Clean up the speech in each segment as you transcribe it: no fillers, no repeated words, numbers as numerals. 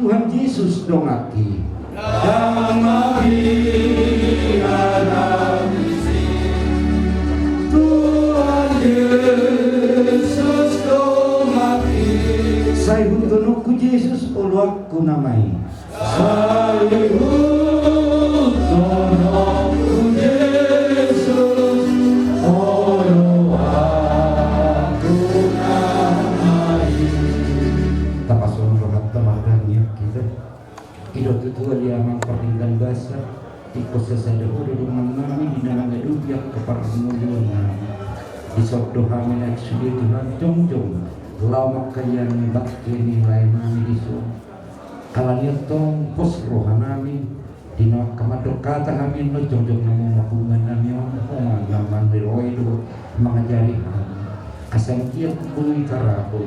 Tuhan Yesus dongaki. Tuhan Yesus dongaki. Saya huntunukku Yesus uluakku namai. Saya huntunukku Yesus uluakku namai. Tapasong rohat tamadanya kita. Ido tutua dia mengpertingkan bahasa. Ikut sesada udah dengan nami di dalam dunia keparmulian. Di sabdo kami naik sudi Tuhan jong-jong. Lama kayan bakti nilai nami di so. Kalanya tong pos rohanami dina kamadok kata kami no jong-jong namu makungan nami on naman roy do mengajari kami asal kia pului karapo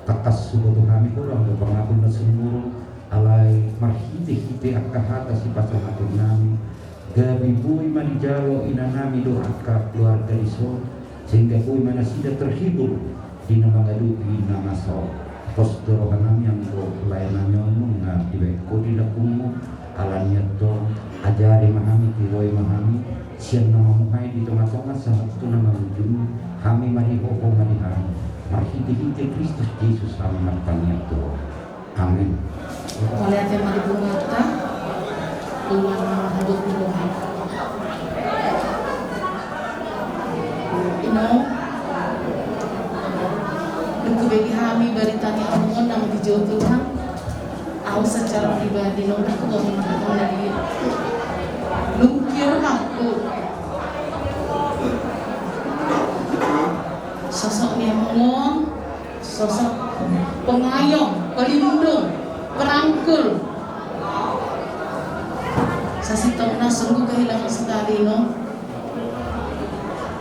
takas subuh kami kurang do pangapun na sumuro alai marhite-hite akahata si pasal atur nami gabi bui manijalo ina nami do akka keluarga di so sehingga bui mana sida terhibur dina mangadupi nama so pos dorohan yang do layanan nyomu nggak dibaik kodi lakumu alanya to ajari mahami tiroi mahami siang nama muhai di tengah-tengah saat tu nama ujung kami mari hoko mari kami marhiti Kristus Yesus kami martanya to amin. Oleh tema di bungata dengan hadut Tuhan Duku bagi kami baritanya omongan yang dijauh Tuhan. Aku secara pribadi nong aku gak menang lagi. Lukir aku. Sosoknya ngomong, sosok pengayom, pelindung, perangkul. Sasitongna sungguh kehilangan sekali no.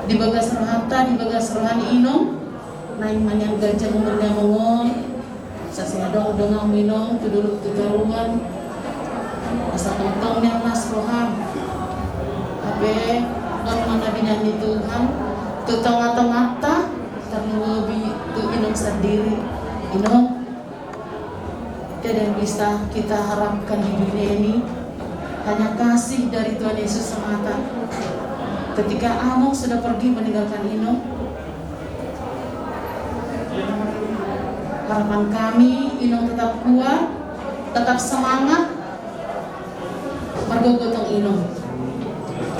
Di bagas rohata, di bagas rohani ino. Naing manyang gajah umurnya mongol sasadong dengan minong tuduluk tudaruan asa tongtongnya nas roham abe on mana binyanyi Tuhan tu tengah-tengah terlebih tu inong sendiri inong tidak bisa kita harapkan di dunia ini hanya kasih dari Tuhan Yesus semata. Ketika Amok sudah pergi meninggalkan inong, harapan kami inong tetap kuat, tetap semangat mergogotong inong.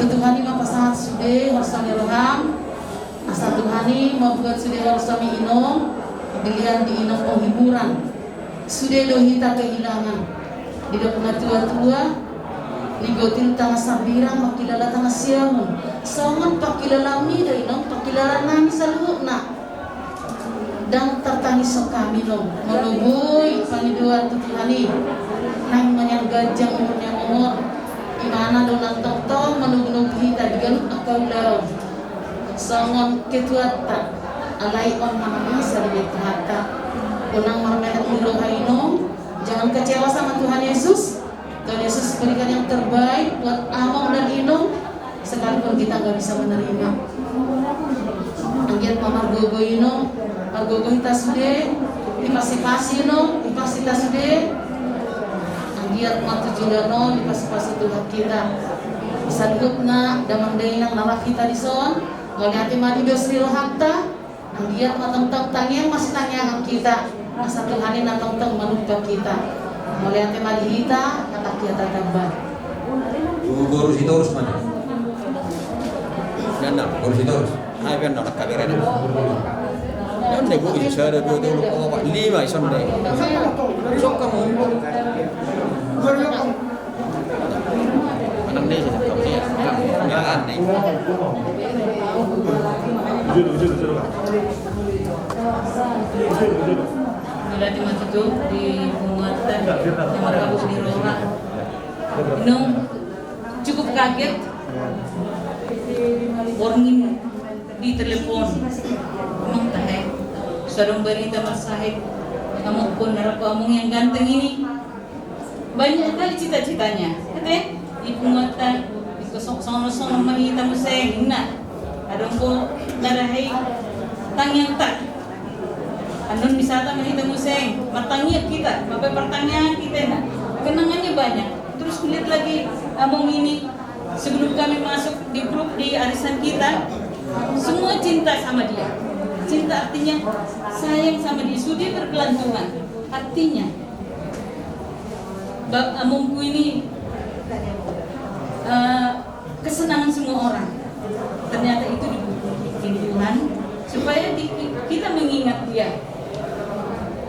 Tutuhani mah pasangan sude warsami roham, asa Tuhani mau buat sude warsami inong, dilihat di inong penghiburan. Sude dohita kehilangan, di dokna tua-tua, ligotin tangga sabirang makilala tangga siamun, songon pakilalami da inong pakilalan nami saluhna. Dan tertangis kami no melubui paniduan Tuhani nang manyang gajah umurnya umur imana do nantong to menug-nug hita diganut akau laron songon ketuata alai on mana sarjana hata unang marmehat ulo haino. Jangan kecewa sama Tuhan Yesus. Tuhan Yesus berikan yang terbaik buat Among dan Inung sekalipun kita nggak bisa menerima. Anggiat mamar gogo Inung Argogo hita sude, dipasi-pasi no, dipasi ta sude. Anggiat matu julano, dipasi-pasi Tuhan kita. Bisa duduk na, damang dainang narak kita di son. Ngoliati mati dosri rohakta. Anggiat matang-tang tangyang masih tanyangan kita. Asa Tuhanin natang-tang manupa kita. Ngoliati mati hita, kata kita tambah. Guru situ harus mana? Nanda, guru situ harus. Hai kan nak kabiran. Yang nego bisa ada dua lima ison deh. Sok kamu. Anak deh sih kamu ya. Yang aneh. Bila di mata tu di muatan yang merabuk di rumah. Inung cukup kaget. Warning di telepon, emang tahe, sedang berita masahid, kamu pun kamu yang ganteng ini, banyak kali cita-citanya, kete, ibu mata, ikut mangita museng, nah, ada ko narahai, tangyang tak, anun misata mangita museng, matangnya kita, apa pertanyaan kita nah, kenangannya banyak, terus kulihat lagi, abang ini. Sebelum kami masuk di grup di arisan kita, semua cinta sama dia. Cinta artinya sayang sama dia, sudah bergelantungan. Artinya, amungku ini kesenangan semua orang. Ternyata itu dibikin Tuhan supaya kita mengingat dia.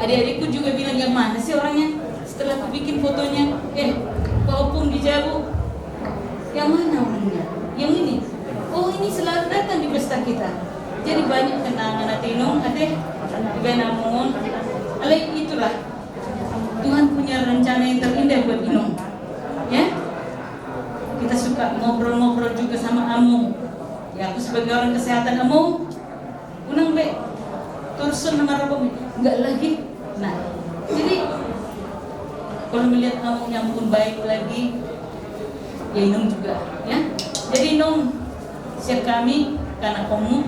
Adik-adikku juga bilang, yang mana sih orangnya? Setelah aku bikin fotonya, kau pun dijauh. Yang mana orangnya? Yang ini. Oh, ini selalu datang di pesta kita. Jadi banyak kenangan atinong, ate, benamun. Alai itulah Tuhan punya rencana yang terindah buat Inong. Ya? Kita suka ngobrol-ngobrol juga sama Amung. Ya, aku sebagai orang kesehatan Amung, unang be, tursun nama Rabom, enggak lagi. Nah, jadi kalau melihat Amung yang pun baik lagi. Ya Inung juga, ya. Jadi Inung, siap kami karena kamu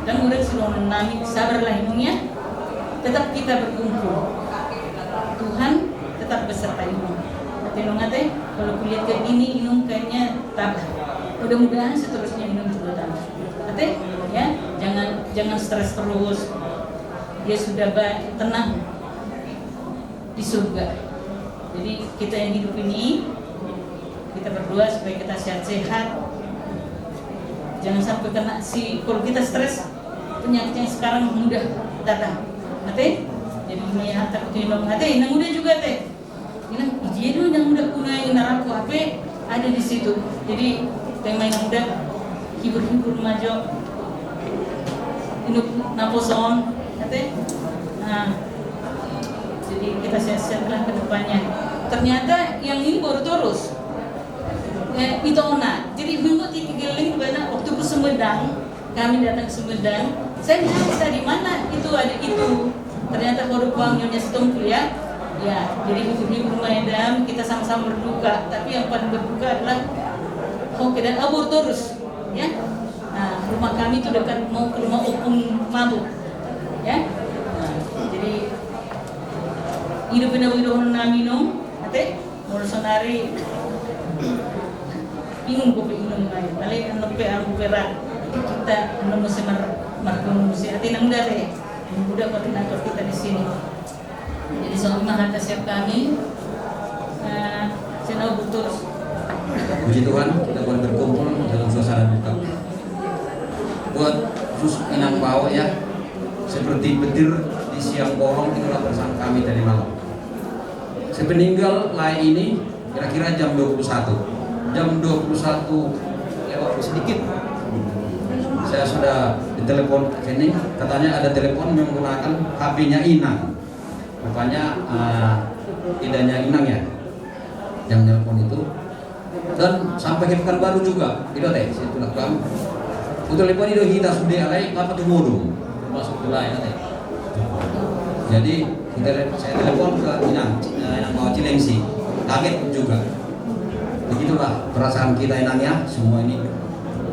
dan udah sudah menami, sabarlah Inung ya. Tetap kita berkumpul. Tuhan tetap beserta Inung. Inung ate, kalau kulihat kayak gini Inung kayaknya tabah. Mudah-mudahan seterusnya Inung juga tabah. Ate, ya, jangan stres terus. Dia sudah tenang di surga. Jadi kita yang hidup ini, kita berdoa supaya kita sehat-sehat. Jangan sampai kena kalau kita stres, penyakitnya sekarang mudah datang. Ate, jadi ini takut Inong. Ate, yang mudah juga teh. Ini jadi yang mudah punai naraku HP ada di situ. Jadi tema yang mudah hibur-hibur majo. Inuk naposon, ate. Nah, jadi kita sehat-sehatlah ke depannya. Ternyata yang ini baru terus. Itu ona. Jadi minggu tigiling karena waktu ke Sumedang, kami datang ke Sumedang. Saya nanya di mana itu ada itu. Ternyata baru Bang Nyonya Setumpul ya. Ya, jadi di rumah Edam kita sama-sama berduka. Tapi yang paling berduka adalah Hoke dan Abur terus, ya. Nah, rumah kami itu dekat mau ke rumah Opung Mabuk, ya. Nah, jadi hidup benar-benar naminum, ate, molsonari. Bingung ko pinong ngayon. Alay, ano ang berat. Kita, ano mo si Marcon, si Ate nang dati. Mudah koordinator kita di sini. Jadi soal mahal siap kami. Saya butuh. Puji Tuhan, kita boleh berkumpul dalam suasana duka. Buat khusus Inang Bawa ya, seperti petir di siang bolong itulah bersama kami tadi malam. Sepeninggal lai ini kira-kira jam 21. Jam 21 lewat sedikit saya sudah ditelepon sini, katanya ada telepon menggunakan HP-nya Inang, rupanya idanya Inang ya yang telepon itu, dan sampai ke Pekanbaru juga itu teh situ lah kami itu telepon itu kita sudah alai apa tuh mudung masuk ke lain teh. Jadi saya telepon ke Inang Bawa Cilengsi, kaget juga. Begitulah perasaan kita enaknya, semua ini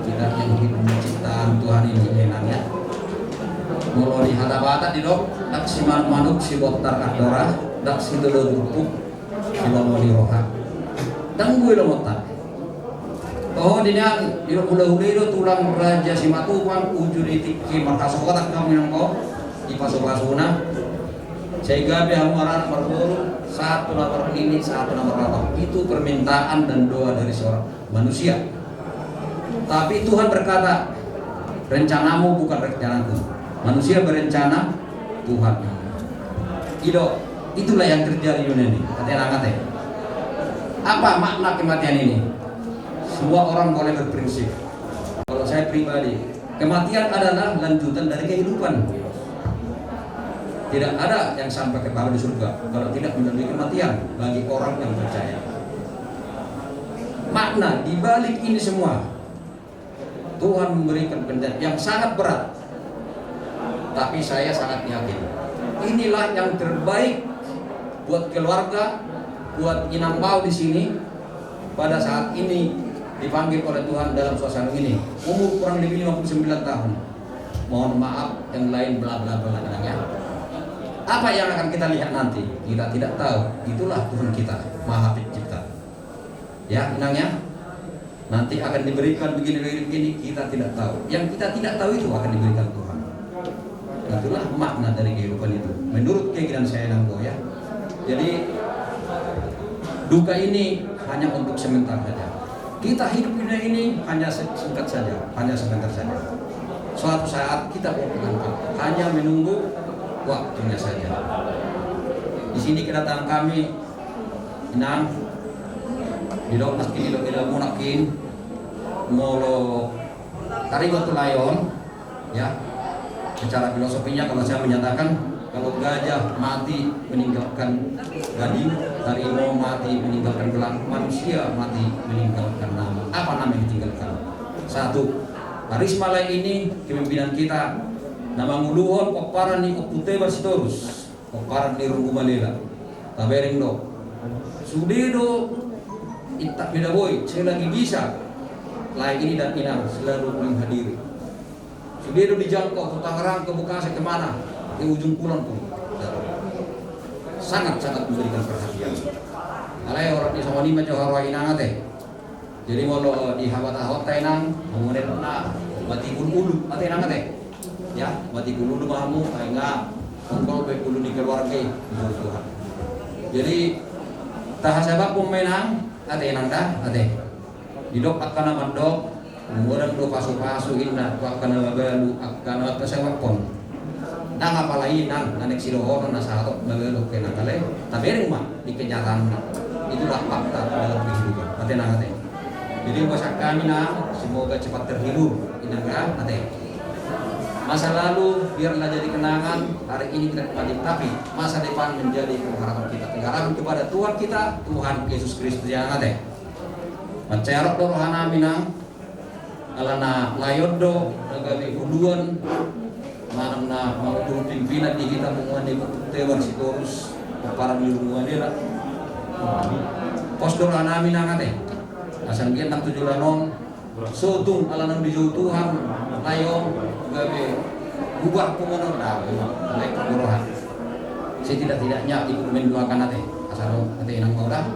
kita yang hidup ciptaan Tuhan ini enaknya. Mulu di hata-hata di dok, dak si manuk si botar kadora, dak si telur rupuk, si lomoli roha. Dan gue lomotan. Oh dinya di ulah-ulah itu tulang raja si matuan ujur itiki markasokotak kamu yang kau di pasok-pasona. Sehingga biar marah berburu satu nomor ini, satu nomor apa itu permintaan dan doa dari seorang manusia. Tapi Tuhan berkata, rencanamu bukan rencanaku. Manusia berencana, Tuhan. Itulah yang terjadi di dunia ini. Kata-kata. Apa makna kematian ini? Semua orang boleh berprinsip. Kalau saya pribadi, kematian adalah lanjutan dari kehidupan. Tidak ada yang sampai kepada di surga kalau tidak melalui kematian bagi orang yang percaya. makna di balik ini semua. Tuhan memberikan penjelasan yang sangat berat. Tapi saya sangat yakin inilah yang terbaik buat keluarga, buat Inambau di sini pada saat ini dipanggil oleh Tuhan dalam suasana ini. Umur kurang lebih 59 tahun. Mohon maaf yang lain bla bla bla ya. Apa yang akan kita lihat nanti? Kita tidak tahu. Itulah Tuhan kita, Maha Pencipta. Ya, Inangnya. Nanti akan diberikan begini, kita tidak tahu. Yang kita tidak tahu itu akan diberikan Tuhan. Itulah makna dari kehidupan itu. Menurut keyakinan saya Nanggo ya. Jadi duka ini hanya untuk sebentar saja. Kita hidup dunia ini hanya singkat saja, hanya sebentar saja. Suatu saat kita akan hanya menunggu waktunya saja. Di sini kedatangan kami, Inang, di dokter kini dokter munakin, molo karigotu layon, ya. Secara filosofinya kalau saya menyatakan kalau gajah mati meninggalkan gading, harimau mati meninggalkan gelang, manusia mati meninggalkan nama. Apa nama yang ditinggalkan? Satu, karisma lain ini kepemimpinan kita. Nama nguluhon koparan ni opute basitorus, koparan ni rungumalela. Tabering do. Sudedo itak beda boy, saya lagi bisa. Lain ini dan Inang selalu menghadiri. Sudah dijangkau ke Tangerang, ke Bekasi, kemana? Ke ujung kulon pun. Sangat-sangat memberikan perhatian. Alai orang di sama lima jauh arwah Inang ate. Jadi kalau di habat-habat Inang, mengenai na batikun ulu ate Inang ate. Ya, batikun ulu mahamu, enggak kontrol baik ulu di keluarga Tuhan. Jadi tahasabak pemainang ate Inang dah ate. Didok akan mandok, kemudian do pasu-pasu inna, akan babalu, akan apa saya pon. Nang apa lain nang nanek silohono na satu babalu kena kale, tapi rumah di kenyataan itulah fakta dalam kehidupan. Ate nang ate. Jadi bahasa kami nang semoga cepat terhibur inangga ate. Masa lalu biarlah jadi kenangan, hari ini kita kembali, tapi masa depan menjadi pengharapan kita. Pengharapan kepada Tuhan kita, Tuhan Yesus Kristus yang ate. Mencerok do rohana minang alana layodo nagabi uluan manam na mangutulong pimpinan di kita munguan di Tewar Sitorus para milunguan nila pos do rohana minang ate asan gian tak tujuh lanon sotung alana di jauh Tuhan layong gabi gubah kumono dah naik rohan saya tidak-tidaknya ikut mendoakan ate asal ate inang mau dah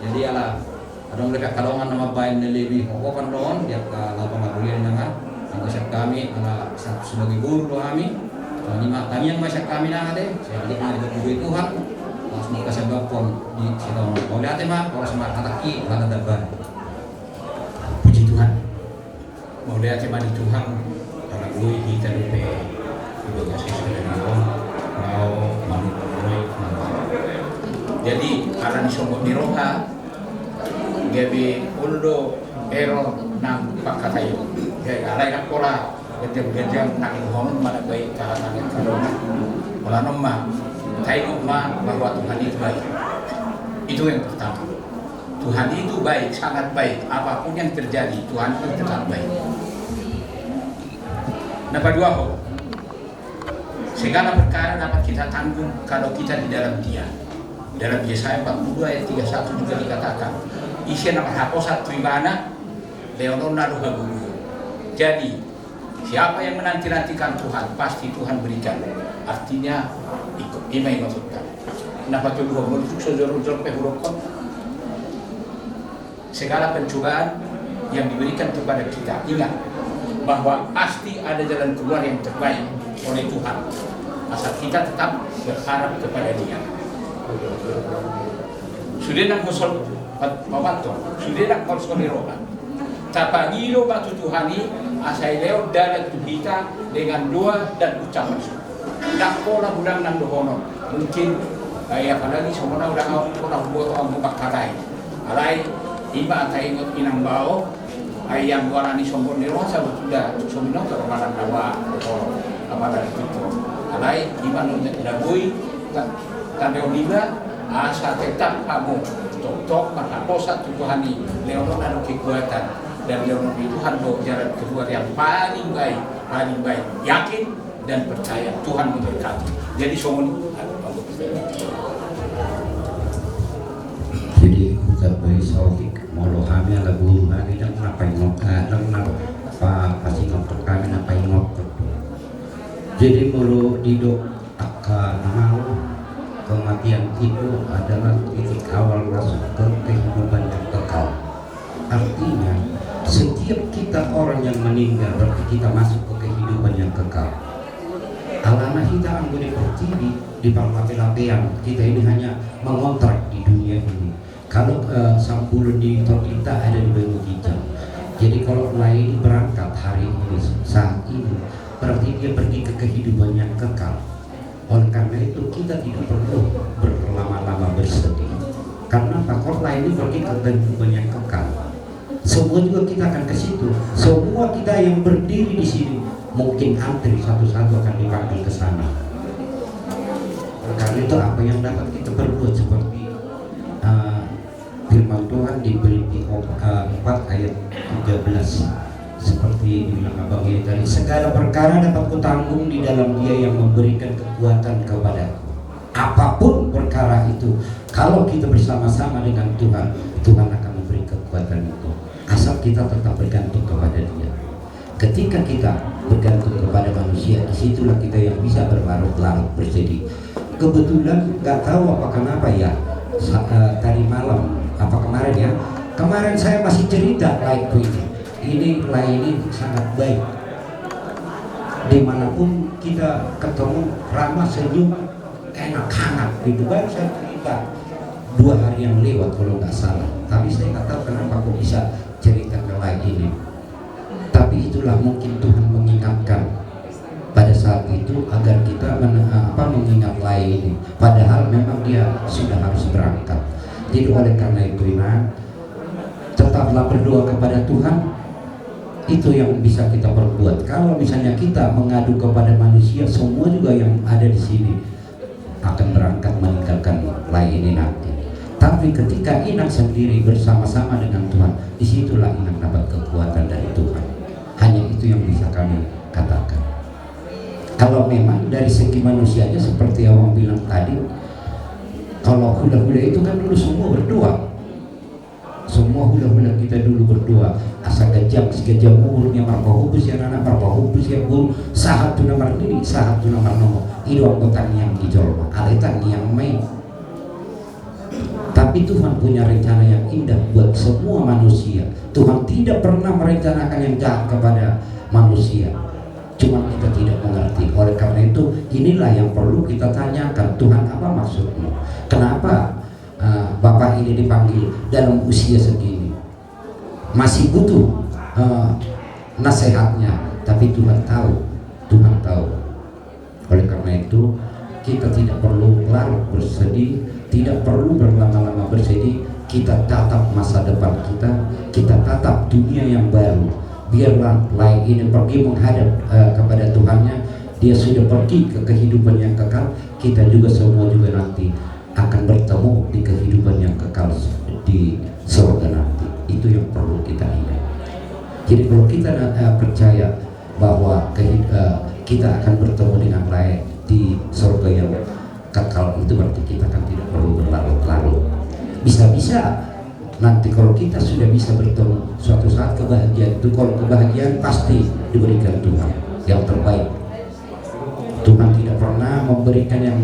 jadi ala adong dekat kalongan nama bain lebih hokokan doon dia ke lapang abulian nanga ang kasyak kami ala sebagai guru do kami kami yang masyak kami nang ade saya lihat ada puji Tuhan langsung kasyak bapon di situ mau lihat mah kalau sama kataki ada daban puji Tuhan mau lihat mah di Tuhan karena gue kita lupa juga kasih sebenarnya mau manut jadi karena disombong di roha gabi uldo ero nang pakatayo kay alay nak pola gejam nang honon mana baik kahanan kadona pola nomma tayo ma bahwa Tuhan itu baik. Itu yang pertama. Tuhan itu baik, sangat baik. Apapun yang terjadi Tuhan itu tetap baik. Nomor dua, segala perkara dapat kita tanggung kalau kita di dalam Dia. Dalam Yesaya 42 ayat 31 juga dikatakan isi nama haposat tuimana leonona luhagulu. Jadi siapa yang menanti-nantikan Tuhan pasti Tuhan berikan. Artinya ikut imai maksudkan. Kenapa tu dua menunjuk sejauh-jauh pehurokon? Segala pencobaan yang diberikan kepada kita, ingat bahwa pasti ada jalan keluar yang terbaik oleh Tuhan. Asal kita tetap berharap kepada Dia. Sudah nak kosol papato, sudah nak kosol roha. Tapagilo batu Tuhani asai leo dalam kita dengan doa dan ucapan. Tak pola bulan nang dohono. Mungkin apalagi semua orang buat orang buka karai. Alai iba tay ingot Inambao ayam warani sombong roha sabut sudah somino ke orang dawa atau amalan itu. Alai iba nunjuk dabui tandeo liba asa tetap kamu tok makaposa Tuhan leono anu kekuatan dan leono Tuhan bawa jalan keluar yang paling baik yakin dan percaya Tuhan memberkati. Jadi somoni jadi kita beri sohik molo kami ala guru kami dan ngapain pasti ngotot kami ngapain ngotot. Jadi molo didok akan mau kematian itu adalah titik awal masuk ke kehidupan yang kekal. Artinya setiap kita orang yang meninggal berarti kita masuk ke kehidupan yang kekal. Alana kita anggota pertiwi di parlape-lapean kita ini hanya mengontrak di dunia ini. Kalau sampulun di kita ada di Batu Hijau. Jadi kalau lain berangkat hari ini saat ini berarti dia pergi ke kehidupan yang kekal. Oleh karena itu kita tidak perlu berlama-lama bersedih. Karena takut lain ini pergi ke kehidupan yang kekal. Semua juga kita akan ke situ. Semua kita yang berdiri di sini mungkin antri satu-satu akan dipanggil ke sana. Karena itu apa yang dapat kita perbuat seperti firman Tuhan di Filipi 4 ayat 13 seperti dibilang Abang ini tadi, segala perkara dapat kutanggung di dalam Dia yang memberikan kekuatan kepadaku. Apapun perkara itu, kalau kita bersama-sama dengan Tuhan, Tuhan akan memberi kekuatan itu. Asal kita tetap bergantung kepada Dia. Ketika kita bergantung kepada manusia, disitulah kita yang bisa berlarut-larut bersedih. Kebetulan nggak tahu apa kenapa ya, tadi malam apa kemarin ya, kemarin saya masih cerita like ini sangat baik. Dimanapun kita ketemu ramah senyum enak hangat gitu. Baru saya cerita 2 hari yang lewat kalau nggak salah, tapi saya nggak tahu kenapa aku bisa cerita ke like ini. Tapi itulah mungkin Tuhan mengingatkan pada saat itu agar kita mengingat lain ini. Padahal memang dia sudah harus berangkat. Jadi oleh karena itu tetaplah berdoa kepada Tuhan. Itu yang bisa kita perbuat. Kalau misalnya kita mengadu kepada manusia, semua juga yang ada di sini akan berangkat meninggalkan lain ini nanti. Tapi ketika Inang sendiri bersama-sama dengan Tuhan, disitulah Inang dapat kekuatan dari Tuhan. Hanya itu yang bisa kami katakan. Kalau memang dari segi manusianya seperti yang Abang bilang tadi, kalau hula-hula itu kan dulu semua berdoa. Semua hula-hula kita dulu berdoa. Asa gajang umurnya marpa hubus ya anak marpa hubus ya buru sahatu nomor ini sahatu nomor nomor itu anggota yang dijolma aletan yang main. Tapi Tuhan punya rencana yang indah buat semua manusia. Tuhan tidak pernah merencanakan yang jahat kepada manusia. Cuma kita tidak mengerti. Oleh karena itu inilah yang perlu kita tanyakan. Tuhan, apa maksudmu? Kenapa Bapak ini dipanggil dalam usia segini? Masih butuh nasihatnya, tapi Tuhan tahu. Oleh karena itu kita tidak perlu larut bersedih, tidak perlu berlama-lama bersedih. Kita tatap masa depan kita tatap dunia yang baru. Biarlah lain ini pergi menghadap kepada Tuhannya. Dia sudah pergi ke kehidupan yang kekal. Kita juga semua juga nanti akan bertemu di kehidupan yang kekal di surga nanti. Itu yang perlu kita ingat. Jadi kalau kita percaya bahwa kita akan bertemu dengan lain di surga yang kekal, itu berarti kita kan tidak perlu berlarut-larut. Bisa-bisa nanti kalau kita sudah bisa bertemu suatu saat kebahagiaan itu, kalau kebahagiaan pasti diberikan Tuhan yang terbaik. Tuhan tidak pernah memberikan yang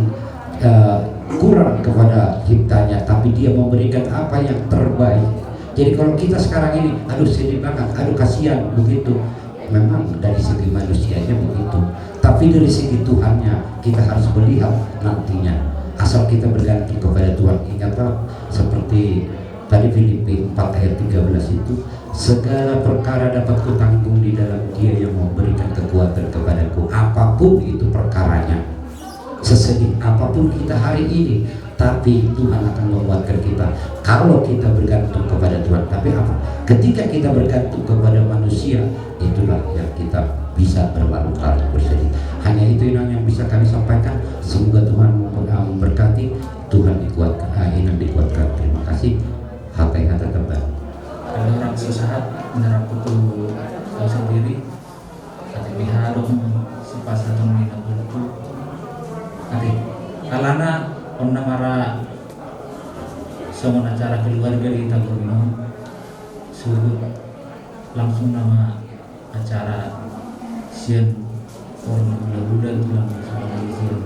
kurang kepada ciptanya, tapi Dia memberikan apa yang terbaik. Jadi kalau kita sekarang ini, aduh sedih banget, aduh kasihan begitu, memang dari segi manusianya begitu. Tapi dari segi Tuhannya kita harus melihat nantinya. Asal kita bergantung kepada Tuhan. Ingatlah seperti tadi Filipi 4 ayat 13 itu, segala perkara dapat kutanggung di dalam Dia yang memberikan kekuatan kepadaku. Apapun itu perkaranya, sesedih apapun kita hari ini, tapi Tuhan akan menguatkan kita kalau kita bergantung kepada Tuhan. Tapi apa? Ketika kita bergantung kepada manusia, itulah yang kita bisa berlarut-larut bersedih. Hanya itu yang bisa kami sampaikan. Semoga Tuhan memberkati. Tuhan dikuatkan, Inang dikuatkan. Terima kasih. Apa yang kata terbang? Kalau orang sesaat menerap itu tahu sendiri, kata biharung si pasar menginap itu, nanti kalana onna mara semua acara keluarga di Tagurino suruh langsung nama acara sian orang muda itu langsung sama sian.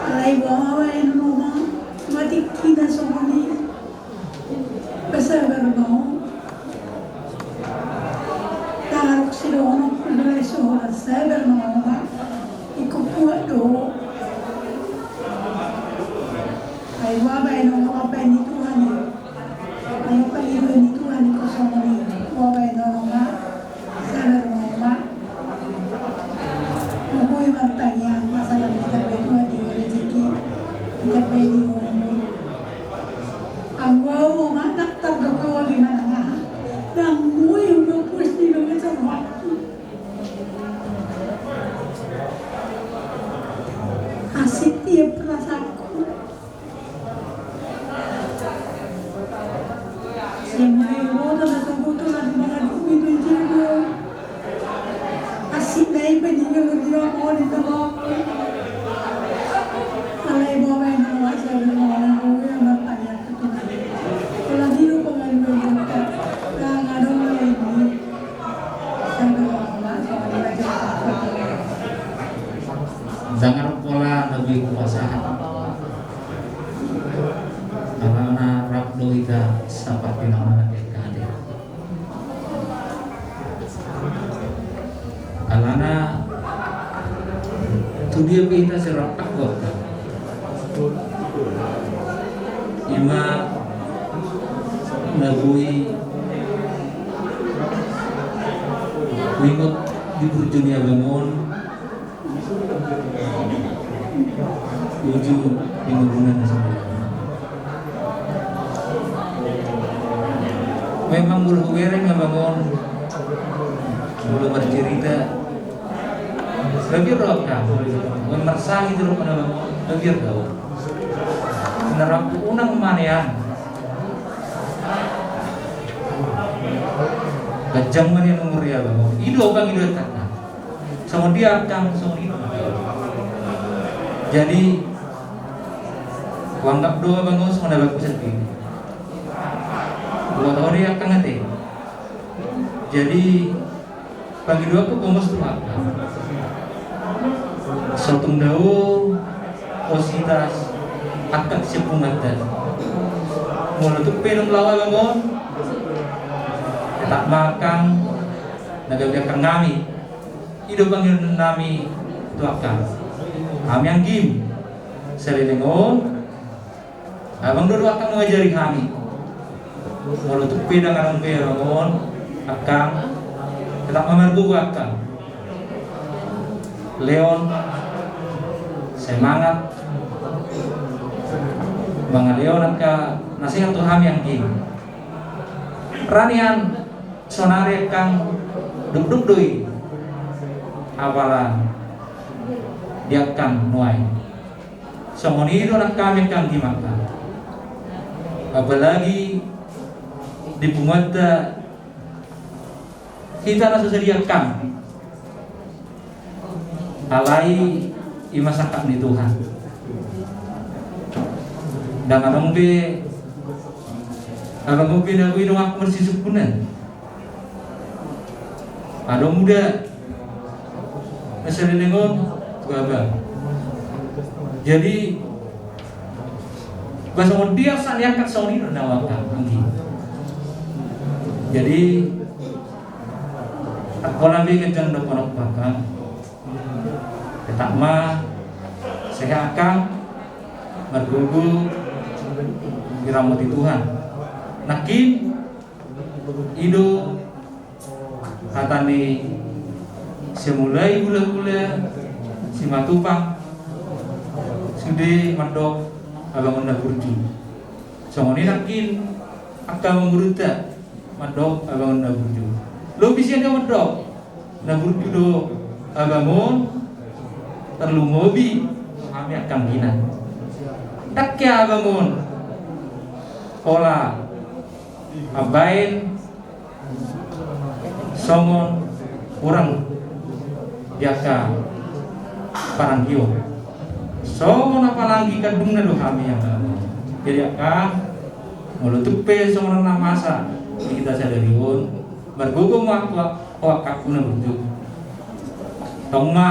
Alay bawa en rumah mati kita somoni besar mau tarok silono kulai sohora sabar mau ikut kuat do ay baba en rumah apa ini Tuhan ay apa ini Tuhan ko somoni baba en rumah sabar mau Mokoy bertanya masalah kita berdua di rezeki kita berdua ang wow anak tergawa gimana nga nang muy udah pasti udah macam asik dia perasaanku semua bodoh dan bodoh lagi dengan itu juga asik naik peninggal dia mau ditolong alay bawa yang bawa saya orang gue yang bertanya ke Tuhan kalau dulu pemain berjumpa yang ada mulai ini saya berdoa soal belajar Jangan pola lebih kuasaan. Karena rakdo kita seperti nama kade. Karena tu dia kita serap takut. Ima nagui wingot di dunia bangun tujuh hubungan sama memang bulu bereng ngebangun bulu bercerita lebih roh kah memersang itu roh pada bangun lebih tahu menerap unang manian kejam manian umur ya bangun itu orang itu kata sama dia kang sama itu jadi wanggap doa bangun semua dapat sendiri. Buat orang yang akan ngerti. Jadi bagi dua aku bangun itu apa? Sotung daun, ositas, akak sepungatan. Mulut penung lawa bangun, tak makan, nagagakan kami. Hidup panggil nami itu akan. Kami yang gim, selilingon, abang dulu akan mengajari kami. Walau tuh pedang orang perangon, akan tetap memergu akan. Leon, semangat, bang Leon akan nasihat tuh kami yang gim. Ranian sonari akan duk doi, awalan. Dia akan nuai. Semua itu anak kami akan dimakan. Apalagi di pemata kita langsung sediakan. Alai imasakan di Tuhan. Dan abang be aku itu aku masih sempurna. Ada muda, masih dengon. Jadi bahasa dia saya akan soni nawakan tinggi. Jadi aku nabi kencang depan bahkan ketakma saya akan bergugu dirahmati Tuhan. Nakin ido katani semulai gula-gula si matupang sudah mandok abang unda kurju. Semua ini nakin akan mengurutnya madok abangun naburju. Lo bisa dia madok naburju do abangun terlu mobi kami akan gina. Tak kya abangun pola abain songon kurang jaka parang hiyo. Songon apalagi kadung na do kami yang jadi akan mulutup pe songon na masa kita sadariun bergugum wakak kuna berjuk tongma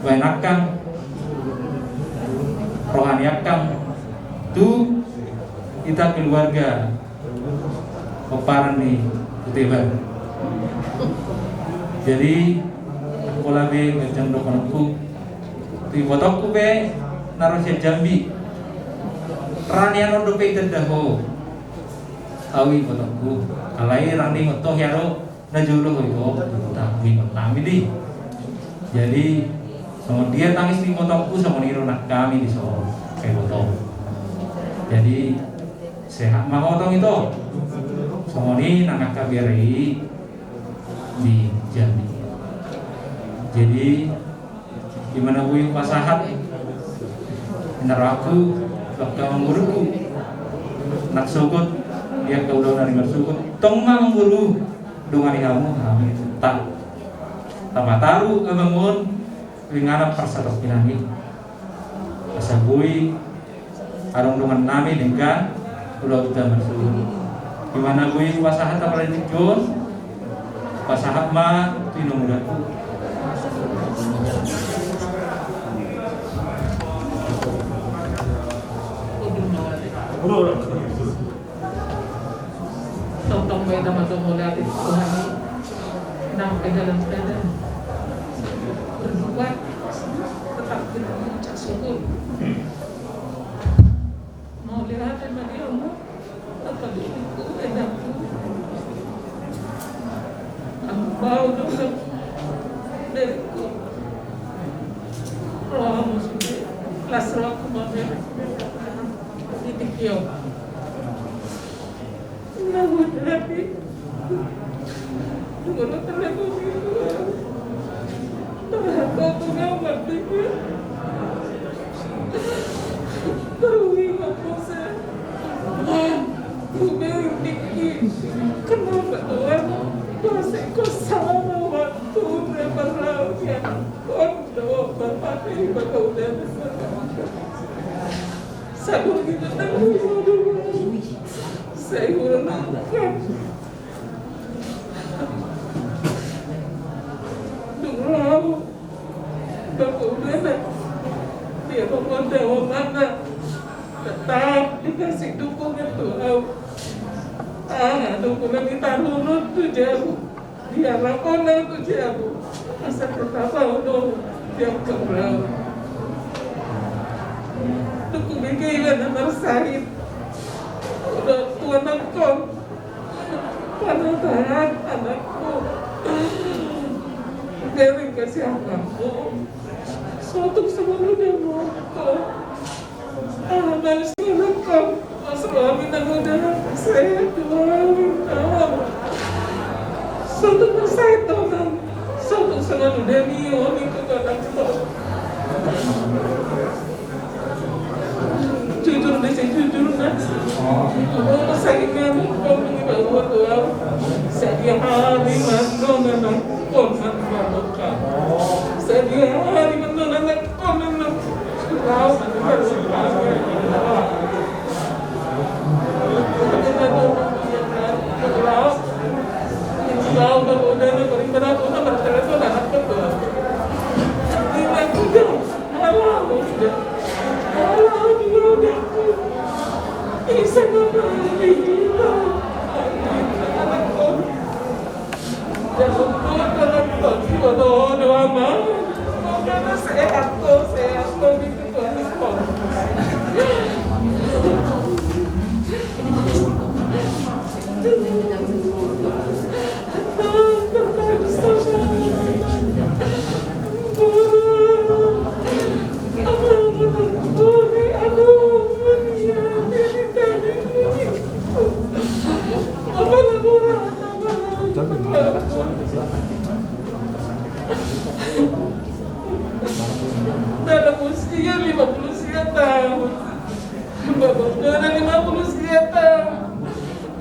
banakan rohani akam tu kita keluarga peparan nih kutiban. Jadi aku lebih macam dokonku di fotoku be naruh Jambi ranian ondo pe tedaho awi fotoku alai rani moto yaro najulu itu tapi kami di. Jadi sama dia tangis di fotoku sama niru nak kami di Solo kayak foto. Jadi sehat mah foto itu sama ni nak KBRI di Jambi. Jadi gimana gue pasahat neraku waktu menguruku nak sukut dia kau udah nari bersukut tong mah mengguru dengan kamu kami tak mataru bangun ringan persatok pinami asa gue arung dengan nami dengan udah bersukut gimana gue pasahat apa lagi John pasahat mah tino mudaku. Tong beda masuk mulai Tuhan nang ke dalam dada berbuat tetap mengucap syukur mau lihat sama dia mau apa itu enakku aku bau dong dariku roh musuh kelas roh kemarin titik yo namun tapi menurut aku itu terhadap pengamat itu terui ngapose kuberi dikit kenapa Tuhan masih kau sama waktu berlalu ya kau bapak ini bakal udah besar sabar gitu saya kurang dulu bapak udah dia pemuda mana tetap dikasih dukungan Tuhan dukungan ditaruh tuh jauh dia lakonan tuh jauh asal tetap dong dia keberau dukungan kehilangan tersahit udah Tuhan engkau pada tahan anakku dari kasih anakku suatu sebelum dia motor manusia engkau suami dan muda saya Tuhan suatu saya Tuhan suatu sebelum dia nioni ke anakku jujur deh saya jujur mas saya ingin kau mengibadah Tuhan saya hari menonton konman baroka saya hari menonton konman kau kau berudah beribadah Tuhan berterus anak Tuhan tidak tidak Allah sudah Allah dia bisa kembali anakku jangan Tuhan kalau doa mah karena sehat kok gitu Tuhan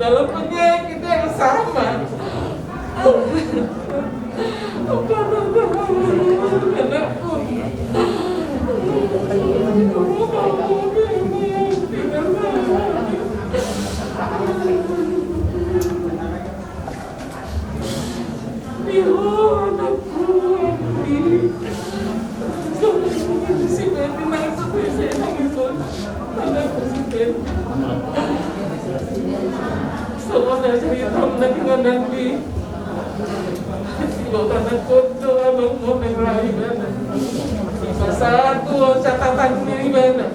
dalam penyakit yang sama. Anakku. Satu catatan ini benar.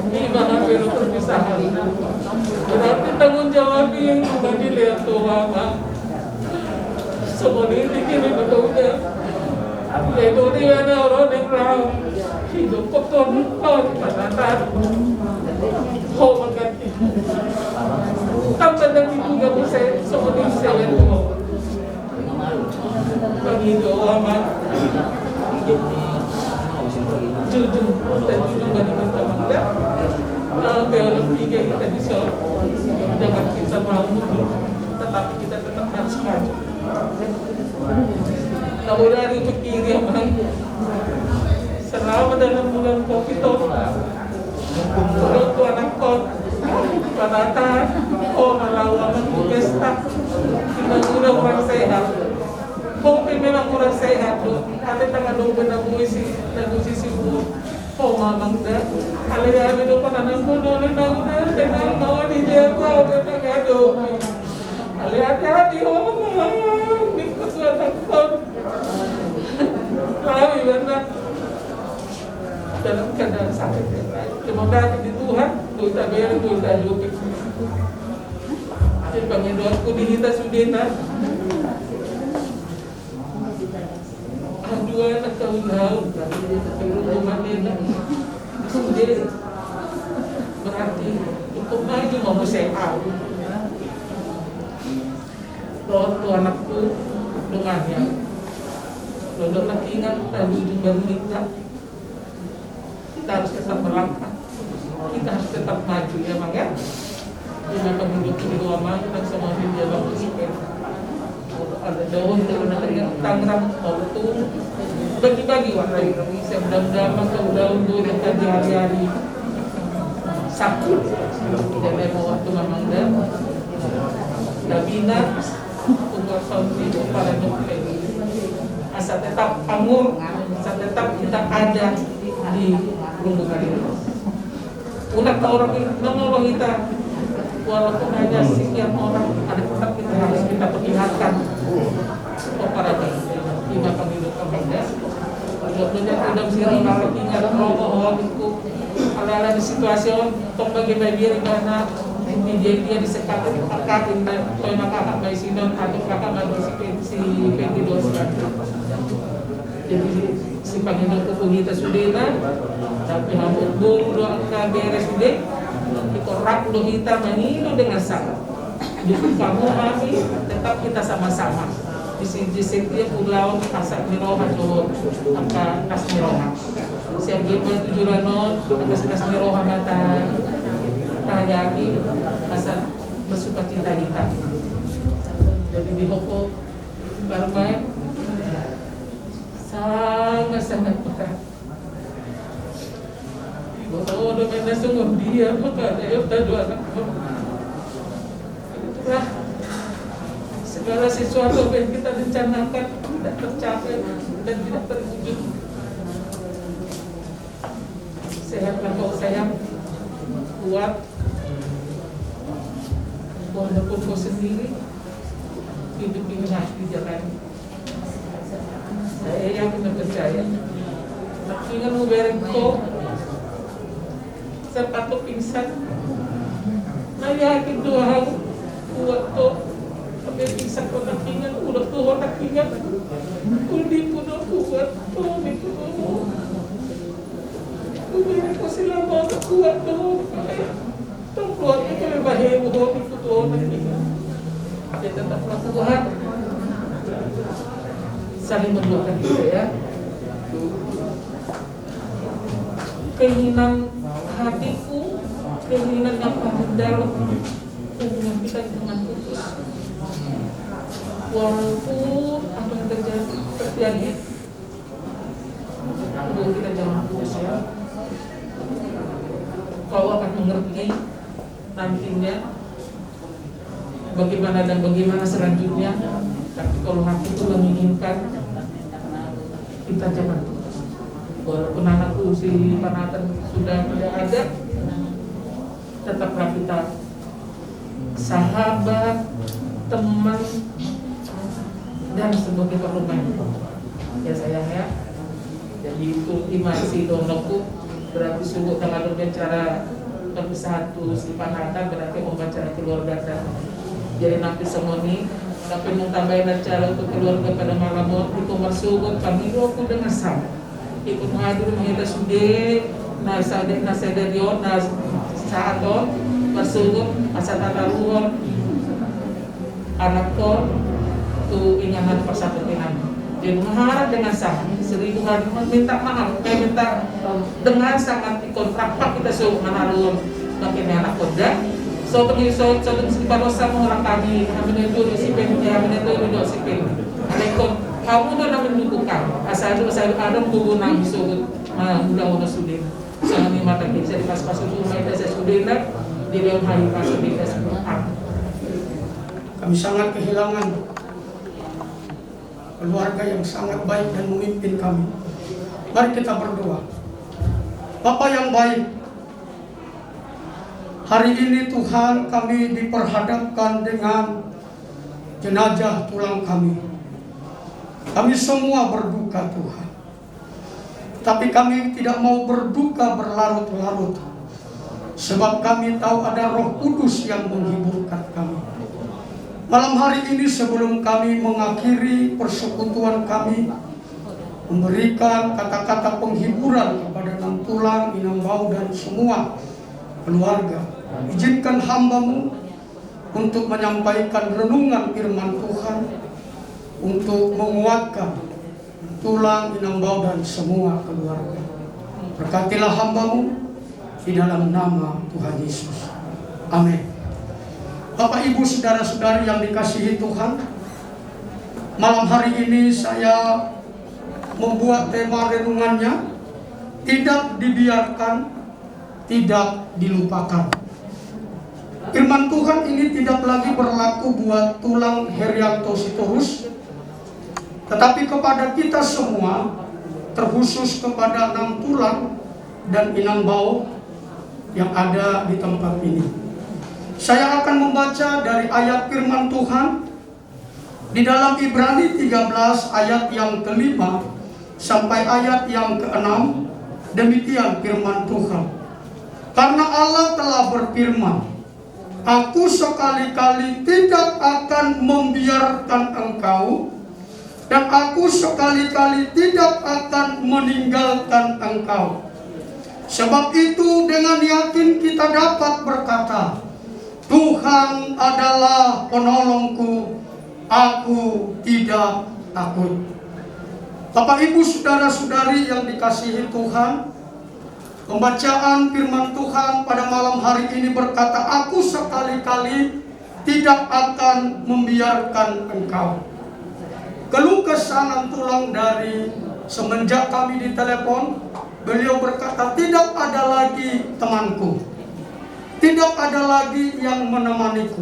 Gimana perlu perpisahan? Berarti tanggung jawab yang sudah dilihat Tuhan. Semua ini kini betul-betul. Itu dia ada orang yang tahu hidup kotor pada kau mengganti. Tanpa dan juga bisa semua ini saya tahu. Bagi doa mak. Jujur dan jujur bagi kita mangga. Kalau tiga kita bisa jangan kita mau mundur, tetapi kita tetap harus maju. Namun dari pikir yang selama dalam bulan Covid menurut anak kau panata kau melawan pesta kita sudah orang sehat. Kopi memang kurang sehat tuh. Ada tengah dua nagusi sibu. Oh mamang dah. Kalau dia itu kan anak muda nang tenang mau dijaga dengan gaduh. Kalau hati-hati orang ikut suatu kon. Lalu benar dalam keadaan sakit. Semoga di Tuhan kita biar kita juga. Jadi pengedorku di kita sudah. Dua anak tahun-tahun rumah dia sendiri berarti untuk maju mau sehat. Waktu anakku dengannya lalu nak ingat tadi baru kita harus tetap melangkah, kita harus tetap maju ya bang ya. Jadi penduduk di luar mana dan semua di dalam musik ada daun dengan Tangerang waktu bagi-bagi warna Indonesia mudah-mudahan ke daun dulu yang tadi hari-hari sakit tidak mau waktu memang dan Dabina tunggal tahun itu para dokter asal tetap anggur asal tetap kita ada di lingkungan ini unak orang menolong kita walaupun hanya sekian orang ada tetap kita harus kita perlihatkan kepada lima pemilu kepada sebetulnya tidak bisa diingat kalau itu ala-ala di situasi untuk bagaimana dia mana dia disekat akatin dan toy makakak by sinon atau kakak by si P2 jadi si Panginoon ko kita sudah tapi hamut buru doang beres sudah ikorak lo kita mengilu dengan sama jadi kamu kami tetap kita sama-sama di setiap pulau asal mirohan doon angka kas mirohan siap gimana tujuan non kas mirohan mata tayaki asal bersuka cita kita jadi di Hoko bermain sangat berat. Oh, domainnya sungguh dia maka ada dua anak. Itulah segala sesuatu yang kita rencanakan tidak tercapai dan tidak terwujud. Sehatlah kau sayang, kuat, walaupun kau sendiri hidup ini harus dijalani. Saya yakin dan percaya. Tapi kan mau bereng kau sepatu pingsan. Nah yakin Tuhan kuat kau. Tapi pingsan kau nak ingat, udah Tuhan nak ingat. Kudi pun kuat, Tuhan itu. Kudi kau selama kuat Tuhan. Tuhan kuat itu berbahaya Tuhan itu Tuhan nak ingat. Dia tetaplah Tuhan. Saling mendoakan kita ya. Keinginan hatiku, keinginan yang paling dalam hubungan kita dengan putus. Walaupun apa yang terjadi, kita jangan putus ya. Kau akan mengerti nantinya bagaimana selanjutnya. Tapi kalau hati itu menginginkan, kita jangan putus. Walaupun anakku si Panatan sudah tidak ada, tetaplah kita sahabat, teman, dan sebagai perumahan ya sayang ya. Jadi itu imasi donoku berarti sungguh tanggal berbicara perpisahan tu si Panata berarti membaca keluarga dan jadi nanti semoni tapi mau tambahin acara untuk keluarga pada malam itu masuk kami aku dengan sama ikut hadir mengira sude nasaderion saat masuk masa tata ruang anak tu ingat persatuan jadi mengharap dengan sah 1000 hari minta maaf minta dengan sangat dikontrak pak kita suruh menarun makin anak koda so sekitar dosa orang kami kami itu disiplin kami itu duduk disiplin alaikum kamu udah namin dudukan asal ada hubungan disebut udah sudah sangat nikmat lagi bisa dipas-pas rumah itu saya sudah di dalam hari pas sudah semua kami sangat kehilangan keluarga yang sangat baik dan memimpin kami. Mari kita berdoa. Bapa yang baik, hari ini Tuhan kami diperhadapkan dengan jenazah tulang kami. Kami semua berduka Tuhan. Tapi kami tidak mau berduka berlarut-larut. Sebab kami tahu ada Roh Kudus yang menghiburkan kami. Malam hari ini sebelum kami mengakhiri persekutuan kami, memberikan kata-kata penghiburan kepada Nang Tulang, Inang Bau dan semua keluarga. Izinkan hamba-Mu untuk menyampaikan renungan firman Tuhan, untuk menguatkan Tulang, Inang Bau dan semua keluarga. Berkatilah hamba-Mu di dalam nama Tuhan Yesus. Amin. Bapak, Ibu, saudara-saudari yang dikasihi Tuhan, malam hari ini saya membuat tema renungannya, tidak dibiarkan, tidak dilupakan. Firman Tuhan ini tidak lagi berlaku buat Tulang Herianto Sitorus, tetapi kepada kita semua, terkhusus kepada Nang Tulang dan Inang Bau yang ada di tempat ini. Saya akan membaca dari ayat firman Tuhan di dalam Ibrani 13 ayat yang ke-5 sampai ayat yang ke-6. Demikian firman Tuhan. Karena Allah telah berfirman, Aku sekali-kali tidak akan membiarkan engkau, dan Aku sekali-kali tidak akan meninggalkan engkau. Sebab itu dengan yakin kita dapat berkata, Tuhan adalah penolongku, aku tidak takut. Bapak, Ibu, saudara-saudari yang dikasihi Tuhan, pembacaan firman Tuhan pada malam hari ini berkata, Aku sekali-kali tidak akan membiarkan engkau. Keluh kesah Nang Tulang dari semenjak kami ditelepon, beliau berkata, tidak ada lagi temanku. Tidak ada lagi yang menemaniku.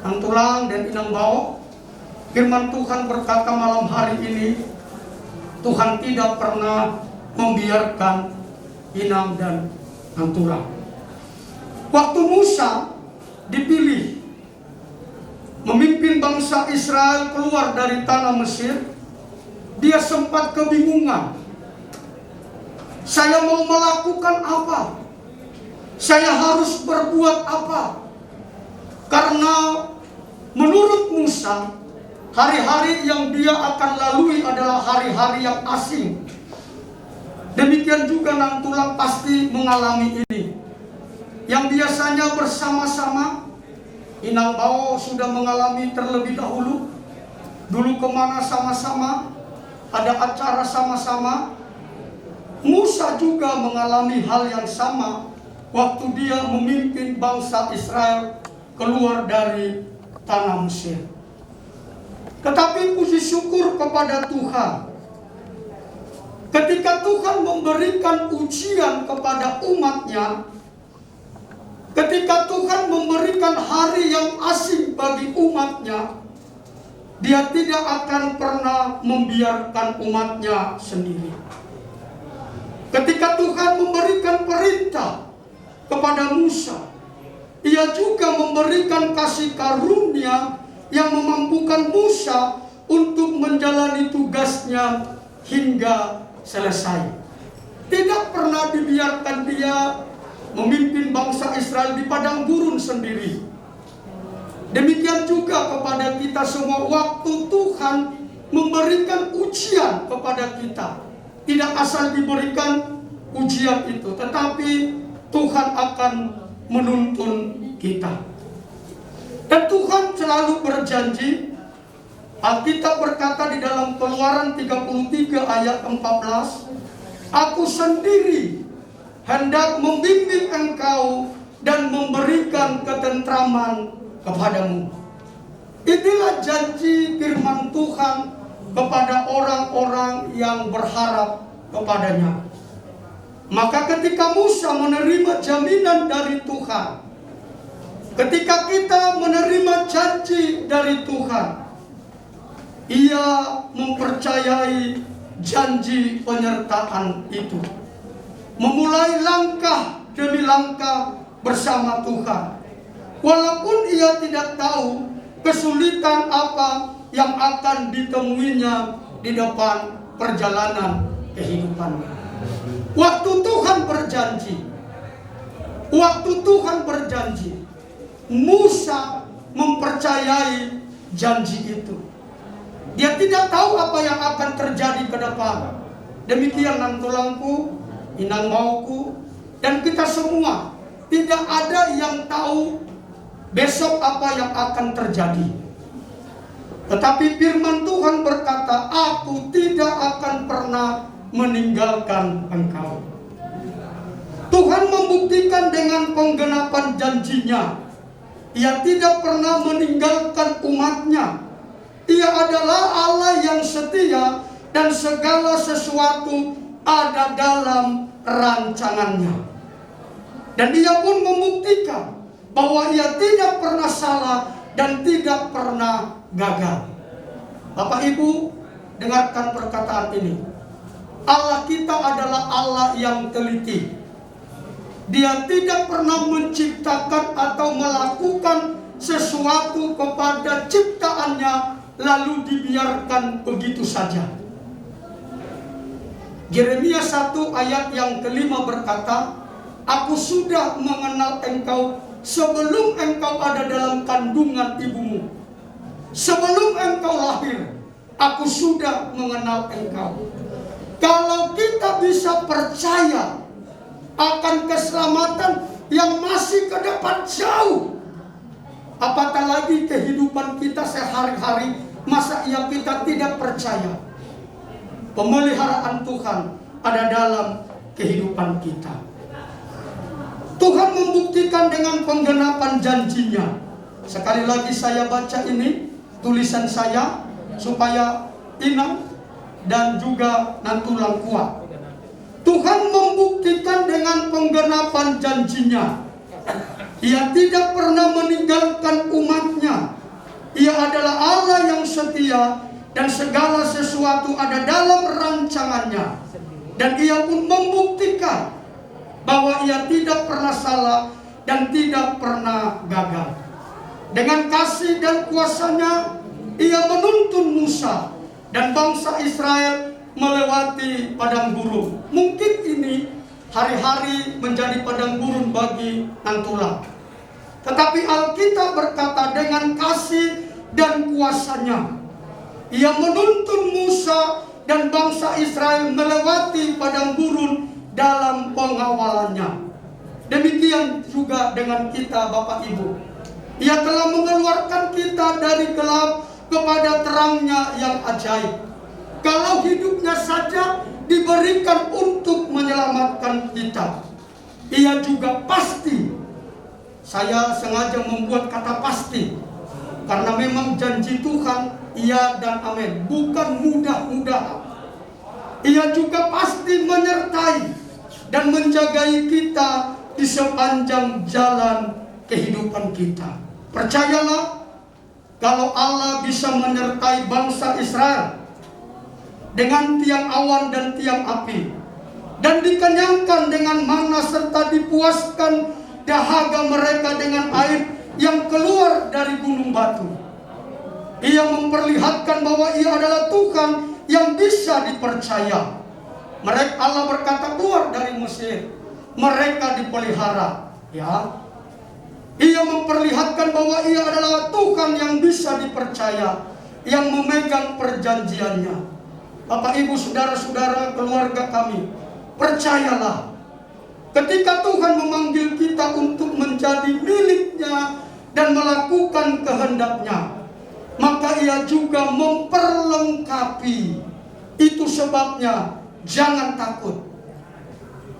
Nang Tulang dan Inang Bau, firman Tuhan berkata malam hari ini, Tuhan tidak pernah membiarkan Inang dan Nang Tulang. Waktu Musa dipilih memimpin bangsa Israel keluar dari tanah Mesir, dia sempat kebingungan. Saya mau melakukan apa? Saya harus berbuat apa? Karena menurut Musa, hari-hari yang dia akan lalui adalah hari-hari yang asing. Demikian juga Nang Tulang pasti mengalami ini. Yang biasanya bersama-sama, Inang Bau sudah mengalami terlebih dahulu. Dulu kemana sama-sama, ada acara sama-sama. Musa juga mengalami hal yang sama waktu dia memimpin bangsa Israel keluar dari tanah Mesir. Tetapi puji syukur kepada Tuhan, ketika Tuhan memberikan ujian kepada umatnya, ketika Tuhan memberikan hari yang asing bagi umatnya, Dia tidak akan pernah membiarkan umatnya sendiri. Ketika Tuhan memberikan perintah kepada Musa, Ia juga memberikan kasih karunia yang memampukan Musa untuk menjalani tugasnya hingga selesai. Tidak pernah dibiarkan dia memimpin bangsa Israel di padang gurun sendiri. Demikian juga kepada kita semua, waktu Tuhan memberikan ujian kepada kita, tidak asal diberikan ujian itu, tetapi Tuhan akan menuntun kita. Dan Tuhan selalu berjanji. Alkitab berkata di dalam Keluaran 33 ayat 14, Aku sendiri hendak membimbing engkau dan memberikan ketentraman kepadamu. Inilah janji firman Tuhan kepada orang-orang yang berharap kepadanya. Maka ketika Musa menerima jaminan dari Tuhan, ketika kita menerima janji dari Tuhan, ia mempercayai janji penyertaan itu, memulai langkah demi langkah bersama Tuhan. Walaupun ia tidak tahu kesulitan apa yang akan ditemuinya di depan perjalanan kehidupannya. Waktu Tuhan berjanji, Musa mempercayai janji itu. Dia tidak tahu apa yang akan terjadi ke depan. Demikian nantulangku, inang mauku, dan kita semua tidak ada yang tahu besok apa yang akan terjadi. Tetapi firman Tuhan berkata, Aku tidak akan pernah meninggalkan engkau. Tuhan membuktikan dengan penggenapan janjinya. Ia tidak pernah meninggalkan umatnya. Ia adalah Allah yang setia dan segala sesuatu ada dalam rancangannya. Dan Ia pun membuktikan bahwa Ia tidak pernah salah dan tidak pernah gagal. Bapak Ibu, dengarkan perkataan ini. Allah kita adalah Allah yang teliti. Dia tidak pernah menciptakan atau melakukan sesuatu kepada ciptaannya lalu dibiarkan begitu saja. Yeremia 1 ayat yang kelima berkata, Aku sudah mengenal engkau sebelum engkau ada dalam kandungan ibumu. Sebelum engkau lahir, aku sudah mengenal engkau. Kalau kita bisa percaya akan keselamatan yang masih ke depan jauh, apatah lagi kehidupan kita sehari-hari, masa ia kita tidak percaya pemeliharaan Tuhan ada dalam kehidupan kita. Tuhan membuktikan dengan penggenapan janjinya. Sekali lagi saya baca ini, tulisan saya, supaya inang dan juga nantulang kuat. Tuhan membuktikan dengan penggenapan janjinya. Ia tidak pernah meninggalkan umatnya. Ia adalah Allah yang setia dan segala sesuatu ada dalam rancangannya. Dan Ia pun membuktikan bahwa Ia tidak pernah salah dan tidak pernah gagal. Dengan kasih dan kuasa-Nya, Ia menuntun Musa dan bangsa Israel melewati padang gurun. Mungkin ini hari-hari menjadi padang gurun bagi Nantulang. Tetapi Alkitab berkata dengan kasih dan kuasa-Nya, Ia menuntun Musa dan bangsa Israel melewati padang gurun dalam pengawalannya. Demikian juga dengan kita, Bapak Ibu. Ia telah mengeluarkan kita dari gelap kepada terangnya yang ajaib. Kalau hidupnya saja diberikan untuk menyelamatkan kita, Ia juga pasti Saya sengaja membuat kata pasti, karena memang janji Tuhan iya dan amin, bukan mudah-mudahan. Ia juga pasti menyertai dan menjagai kita di sepanjang jalan kehidupan kita. Percayalah, kalau Allah bisa menyertai bangsa Israel dengan tiang awan dan tiang api, dan dikenyangkan dengan mana serta dipuaskan dahaga mereka dengan air yang keluar dari gunung batu. Ia memperlihatkan bahwa ia adalah Tuhan yang bisa dipercaya. Mereka, Allah berkata, keluar dari Mesir, mereka dipelihara. Ya, ia memperlihatkan bahwa ia adalah Tuhan yang bisa dipercaya, yang memegang perjanjiannya. Bapak, Ibu, saudara-saudara, keluarga kami, percayalah, ketika Tuhan memanggil kita untuk menjadi miliknya dan melakukan kehendaknya, maka ia juga memperlengkapi. Itu sebabnya jangan takut.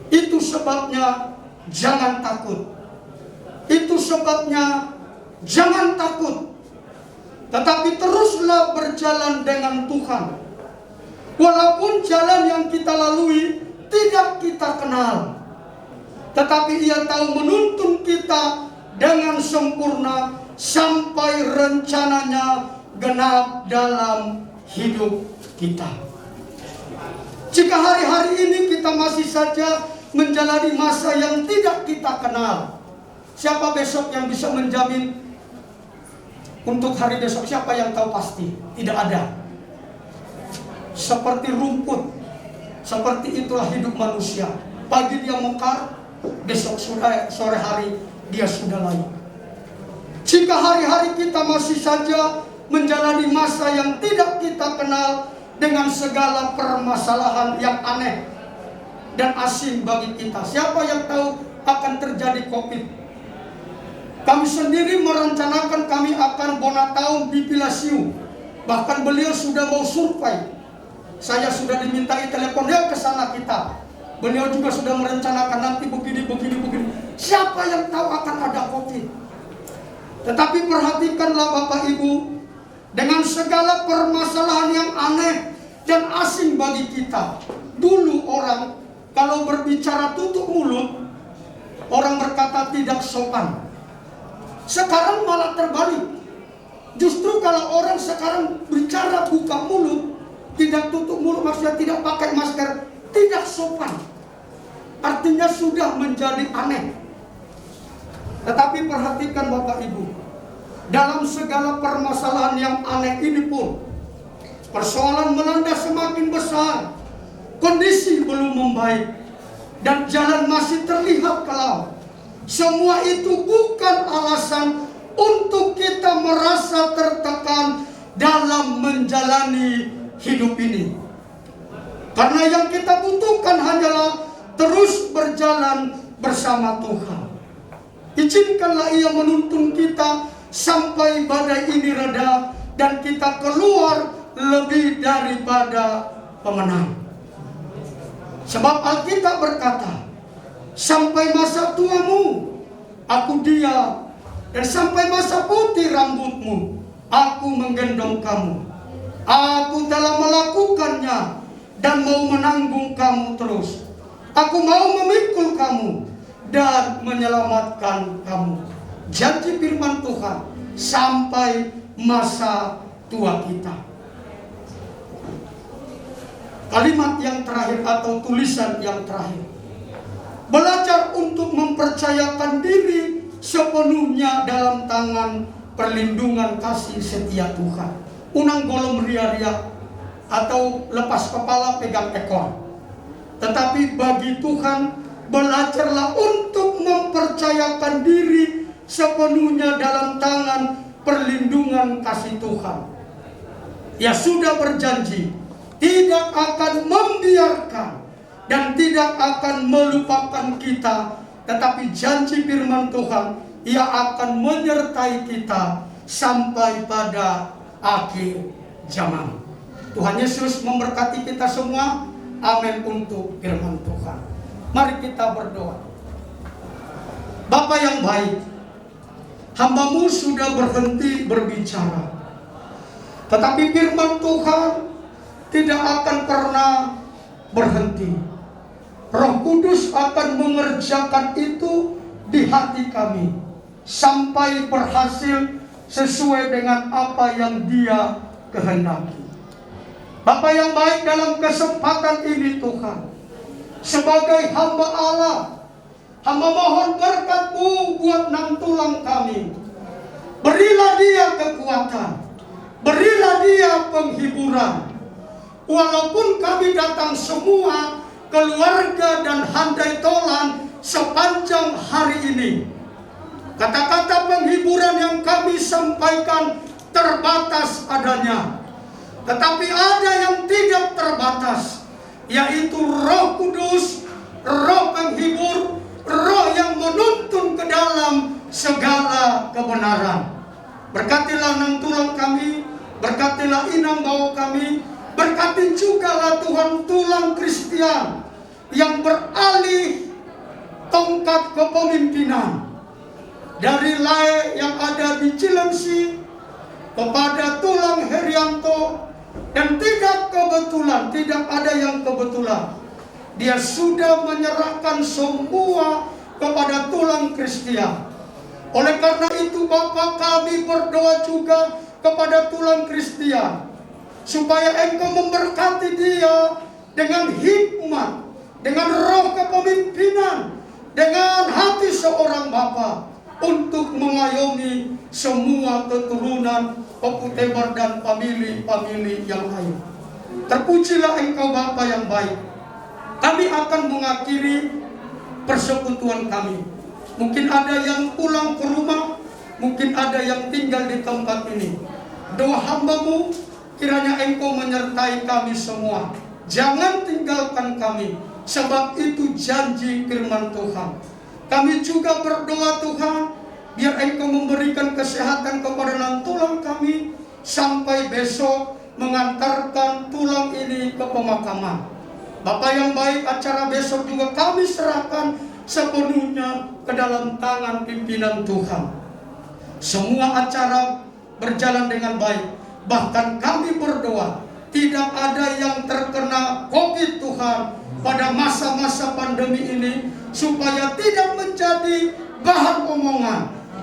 Itu sebabnya jangan takut. Itu sebabnya jangan takut. Tetapi teruslah berjalan dengan Tuhan. Walaupun jalan yang kita lalui tidak kita kenal, tetapi ia tahu menuntun kita dengan sempurna sampai rencananya genap dalam hidup kita. Jika hari-hari ini kita masih saja menjalani masa yang tidak kita kenal, siapa besok yang bisa menjamin untuk hari besok? Siapa yang tahu pasti? Tidak ada. Seperti rumput, seperti itulah hidup manusia. Pagi dia mekar, besok sore hari dia sudah layu. Jika hari-hari kita masih saja menjalani masa yang tidak kita kenal, dengan segala permasalahan yang aneh dan asing bagi kita, siapa yang tahu akan terjadi COVID? Kami sendiri merencanakan kami akan bonataun di Pilasiu. Bahkan beliau sudah mau survei. Saya sudah dimintai telepon, ya ke sana kita. Beliau juga sudah merencanakan nanti begini. Siapa yang tahu akan ada COVID? Tetapi perhatikanlah Bapak Ibu, dengan segala permasalahan yang aneh dan asing bagi kita. Dulu orang kalau berbicara tutup mulut, orang berkata tidak sopan. Sekarang malah terbalik. Justru kalau orang sekarang bicara buka mulut, tidak tutup mulut, maksudnya tidak pakai masker, tidak sopan. Artinya sudah menjadi aneh. Tetapi perhatikan Bapak Ibu, dalam segala permasalahan yang aneh ini pun, persoalan melanda semakin besar, kondisi belum membaik, dan jalan masih terlihat kelam. Semua itu bukan alasan untuk kita merasa tertekan dalam menjalani hidup ini. Karena yang kita butuhkan hanyalah terus berjalan bersama Tuhan. Izinkanlah ia menuntun kita sampai badai ini reda dan kita keluar lebih daripada pemenang. Sebab Alkitab berkata, sampai masa tuamu aku diam, dan sampai masa putih rambutmu aku menggendong kamu. Aku telah melakukannya dan mau menanggung kamu terus. Aku mau memikul kamu dan menyelamatkan kamu. Janji firman Tuhan sampai masa tua kita. Kalimat yang terakhir atau tulisan yang terakhir, belajar untuk mempercayakan diri sepenuhnya dalam tangan perlindungan kasih setia Tuhan. Unang golong ria-ria atau lepas kepala pegang ekor. Tetapi bagi Tuhan, belajarlah untuk mempercayakan diri sepenuhnya dalam tangan perlindungan kasih Tuhan. Ya sudah berjanji tidak akan membiarkan dan tidak akan melupakan kita, tetapi janji firman Tuhan, ia akan menyertai kita sampai pada akhir zaman. Tuhan Yesus memberkati kita semua. Amin untuk firman Tuhan. Mari kita berdoa. Bapa yang baik, Hamba-Mu sudah berhenti berbicara. Tetapi firman Tuhan tidak akan pernah berhenti. Roh Kudus akan mengerjakan itu di hati kami sampai berhasil sesuai dengan apa yang Dia kehendaki. Bapa yang baik, dalam kesempatan ini Tuhan, sebagai hamba Allah, hamba mohon berkat-Mu buat 6 tulang kami. Berilah dia kekuatan, berilah dia penghiburan. Walaupun kami datang semua, keluarga dan handai tolan sepanjang hari ini, kata-kata penghiburan yang kami sampaikan terbatas adanya. Tetapi ada yang tidak terbatas, yaitu Roh Kudus, Roh penghibur, Roh yang menuntun ke dalam segala kebenaran. Berkatilah 6 tulang kami, berkatilah inang bau kami, berkati jugalah Tuhan tulang Kristian yang beralih tongkat kepemimpinan dari Lae yang ada di Cilengsi kepada tulang Herianto, dan tidak ada yang kebetulan. Dia sudah menyerahkan semua kepada tulang Kristian. Oleh karena itu Bapa, kami berdoa juga kepada tulang Kristian, supaya Engkau memberkati dia dengan hikmat, dengan roh kepemimpinan, dengan hati seorang bapa untuk mengayomi semua keturunan Koputebar dan famili-famili yang lain. Terpujilah Engkau Bapa yang baik. Kami akan mengakhiri persekutuan kami. Mungkin ada yang pulang ke rumah, mungkin ada yang tinggal di tempat ini. Doa hamba-Mu, kiranya Engkau menyertai kami semua. Jangan tinggalkan kami, sebab itu janji firman Tuhan. Kami juga berdoa Tuhan, biar Engkau memberikan kesehatan kepada 6 tulang kami, sampai besok mengantarkan tulang ini ke pemakaman. Bapa yang baik, acara besok juga kami serahkan sepenuhnya ke dalam tangan pimpinan Tuhan. Semua acara berjalan dengan baik. Bahkan kami berdoa, tidak ada yang terkena COVID Tuhan pada masa-masa pandemi ini, supaya tidak menjadi bahan omongan.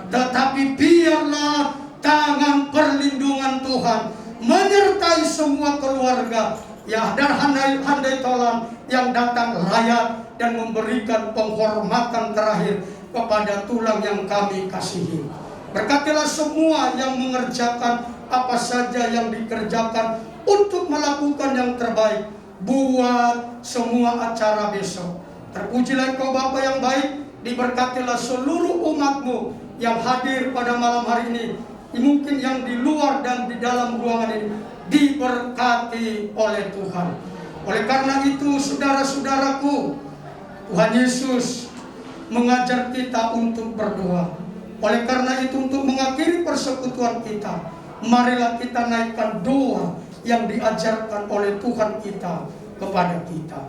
Tetapi biarlah tangan perlindungan Tuhan menyertai semua keluarga, ya, dan handai tolan yang datang layak dan memberikan penghormatan terakhir kepada tulang yang kami kasihi. Berkatilah semua yang mengerjakan apa saja yang dikerjakan untuk melakukan yang terbaik buat semua acara besok. Terpujilah Engkau Bapa yang baik, diberkatilah seluruh umat-Mu yang hadir pada malam hari ini, mungkin yang di luar dan di dalam ruangan ini, diberkati oleh Tuhan. Oleh karena itu saudara-saudaraku, Tuhan Yesus mengajar kita untuk berdoa. Oleh karena itu, untuk mengakhiri persekutuan kita, marilah kita naikkan doa yang diajarkan oleh Tuhan kita kepada kita.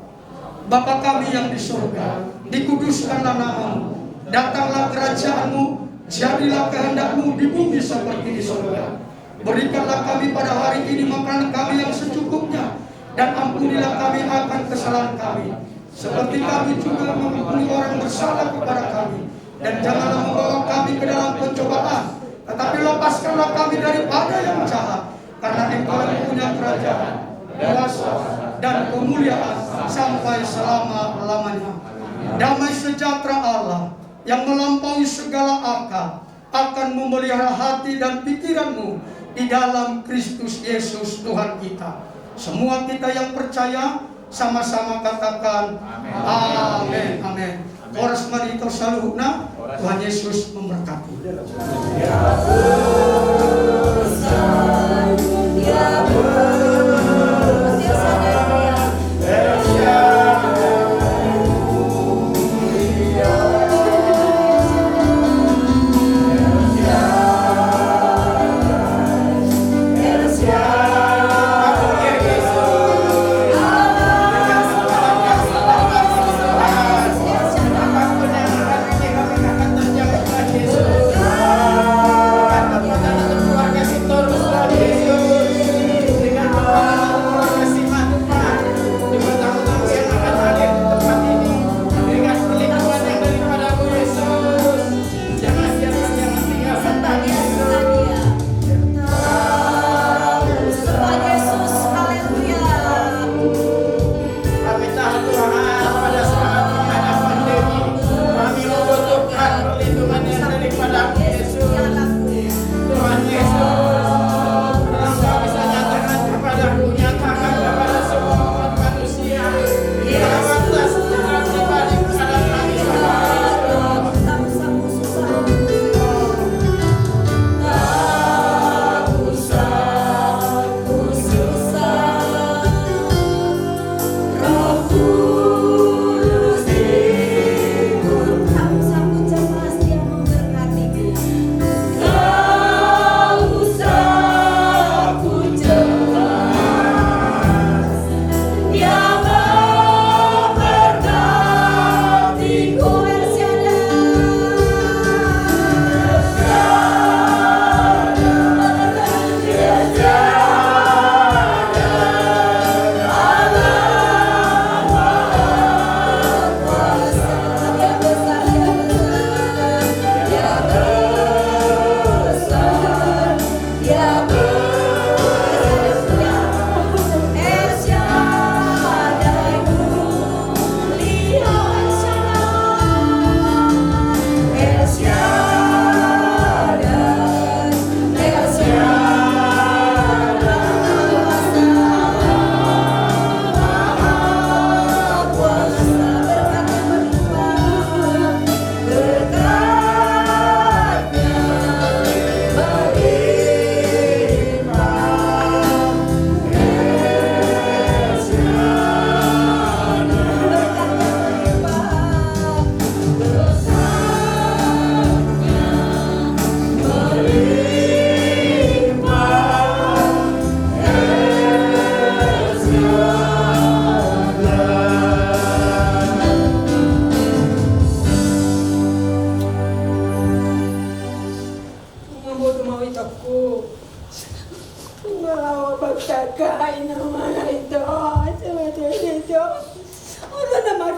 Bapa kami yang di surga, dikuduskanlah nama-Mu, datanglah kerajaan-Mu, jadilah kehendak-Mu di bumi seperti di surga. Berikanlah kami pada hari ini makanan kami yang secukupnya, dan ampunilah kami akan kesalahan kami, seperti kami juga mengampuni orang bersalah kepada kami. Dan janganlah membawa kami ke dalam pencobaan, tetapi lepaskanlah kami daripada yang jahat, karena Engkau yang punya kerajaan, kuasa, dan kemuliaan sampai selama-lamanya. Damai sejahtera Allah yang melampaui segala akal akan memelihara hati dan pikiranmu di dalam Kristus Yesus Tuhan kita. Semua kita yang percaya sama-sama katakan amin. Amin. Horas marito saluhna, Tuhan Yesus memberkati. Yesus.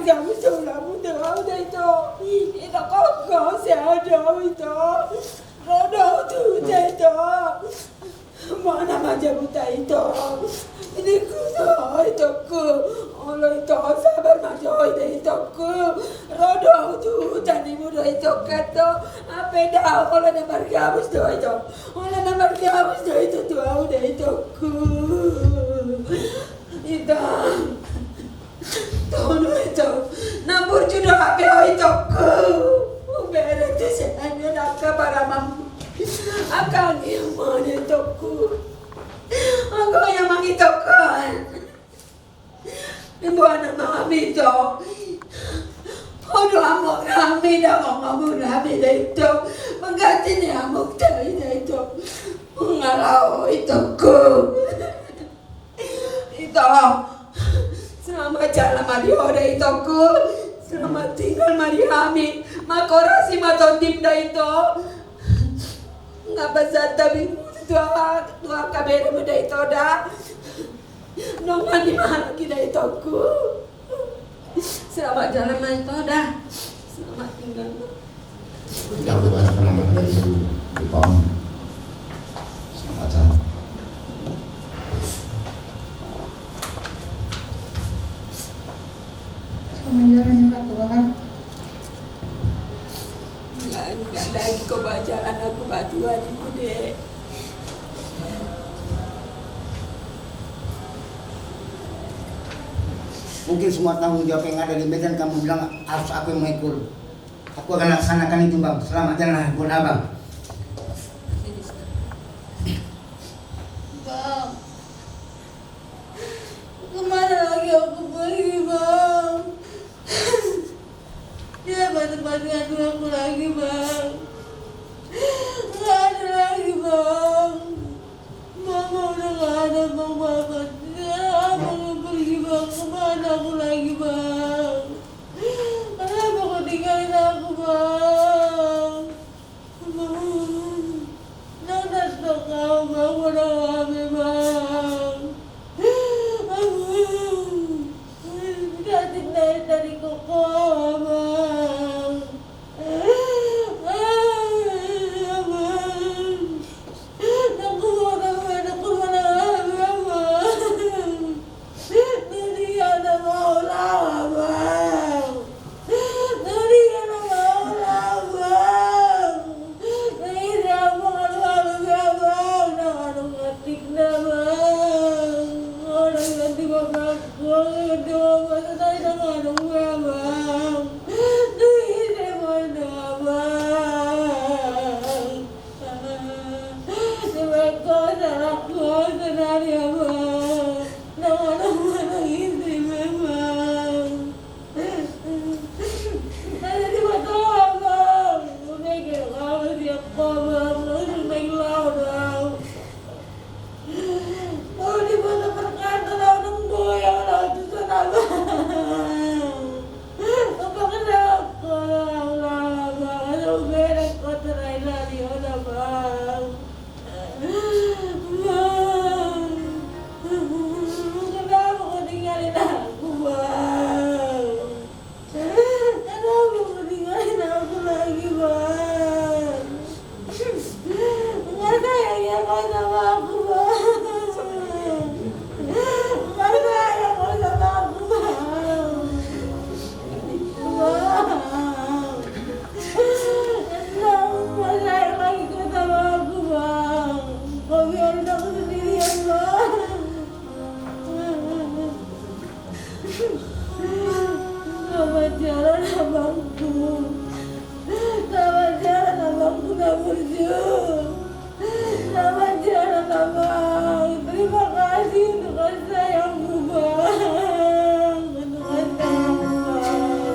siamo sulla muda detto e da cosa siamo detto rodo tu detto mana macam itu ini kuda itu ku oleh itu sabar macam itu ku rodo tu tadi muda itu kata apa dah oleh nama gabus tu itu oleh nama gabus tu itu tu udah itu ku itu tahun itu nampur judo apa itu ku beres tu saya nak kabar mam akan yang mana itu ku aku yang mengitakan ibu anak mami itu aduh amuk kami dah ngomong kami itu mengganti ni amuk tadi itu mengalau itu ku itu selamat jalan mari ore itu ku selamat tinggal mari kami makorasi matondim dah itu ngapa tapi dua kamera muda itu dah nongan di mana kita itu ku selamat jalan itu dah selamat tinggal Tidak boleh nama dari Jepang. Selamat jalan. Selamat jalan juga Tuhan. Enggak lagi kau bacaan aku batuan ibu dek. Mungkin semua tanggung jawab yang ada di Medan kamu bilang harus aku yang mengikul. Aku akan laksanakan itu bang. Selamat jalan buat abang. Bang, kemana lagi aku pergi bang? Dia bantu-bantuan aku lagi bang. Nggak ada lagi bang. Mama udah nggak ada bang banget. Abang pergi bang, kemana aku lagi bang? Kenapa kau tinggalin aku bang? Bang, nanas dong kau bang, udah kami bang. Ganti dari koko bang. Selamat jalan abangku. Selamat jalan abangku Namurjo. Selamat jalan abang. Terima kasih untuk kasih sayangmu bang. Untuk kasih sayangmu bang.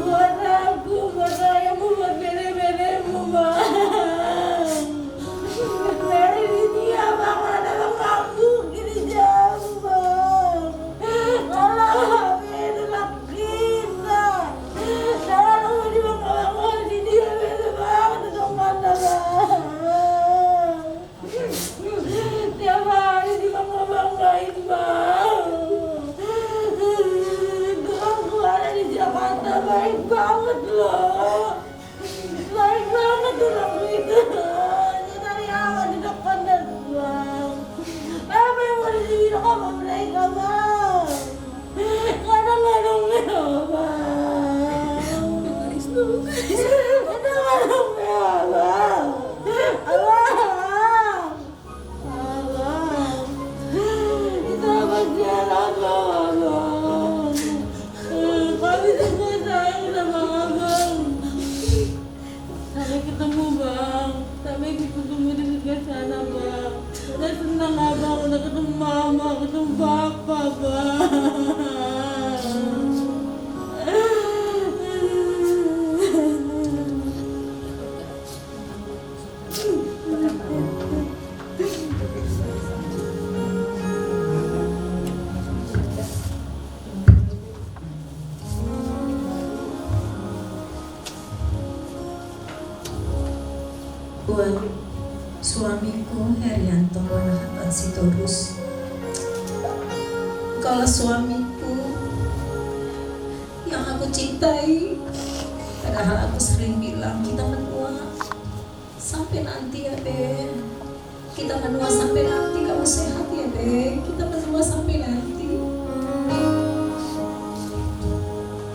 Buat aku, buat sayangmu, buat bede-bedemu bang. Dari sini abang ada bangku gini jauh bang. Kalau itu laki suamiku Herianto Manahatan Sitorus. Kalau suamiku yang aku cintai, padahal aku sering bilang kita menua sampai nanti ya Be, kita menua sampai nanti, kamu sehat ya Be, kita menua sampai nanti.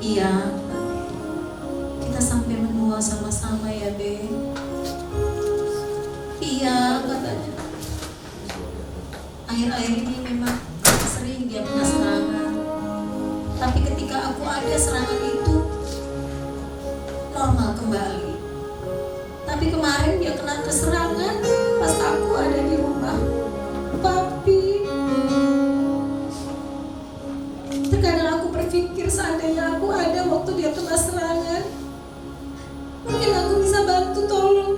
Iya, kita sampai menua sama-sama ya Be. Iya katanya. Akhir-akhir ini memang sering dia kena serangan. Tapi ketika aku ada, serangan itu normal kembali. Tapi kemarin dia kena keserangan pas aku ada di rumah. Papi, terkadang aku berpikir seandainya aku ada waktu dia kena serangan, mungkin aku bisa bantu tolong.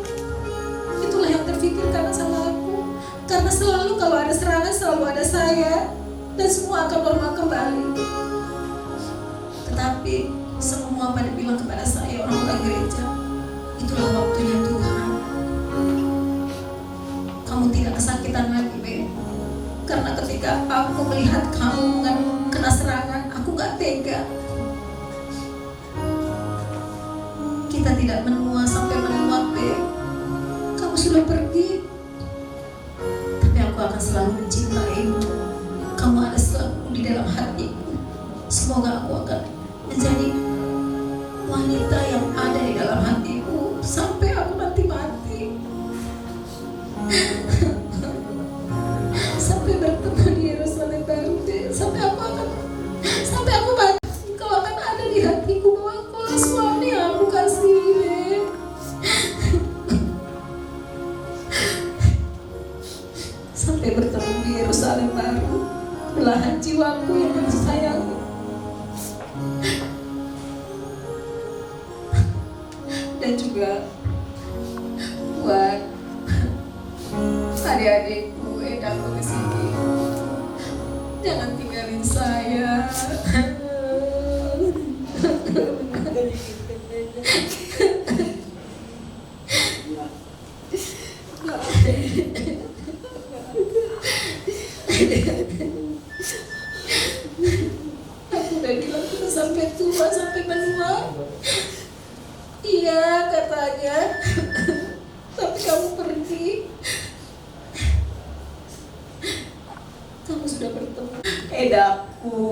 Itulah yang terfikirkan sama aku. Karena selalu kalau ada serangan selalu ada saya, dan semua akan normal kembali. Tetapi semua pada bilang kepada saya, orang-orang gereja, itulah waktunya Tuhan. Kamu tidak kesakitan lagi, Be. Karena ketika aku melihat kamu kena serangan, aku gak tega. Kita tidak menua sampai menua, Be. Kamu sudah pergi, tapi aku akan selalu mencintaimu. Kamu ada selalu di dalam hatiku. Semoga aku akan menjadi wanita yang ada di dalam hatiku sampai aku nanti mati. Sampai bertemu di Yerusalem baru, sampai aku mati, kau akan ada di hatiku bahwa kau lah suami yang aku kasih. Sampai bertemu di Yerusalem baru, belahan jiwaku yang aku sayangi. Dan juga buat adik-adikku yang datang ke sini, jangan tinggalin saya. Aku udah bilang kita sampai tua, sampai menua. Iya katanya. Tapi kamu pergi. Kamu sudah bertemu Edaku,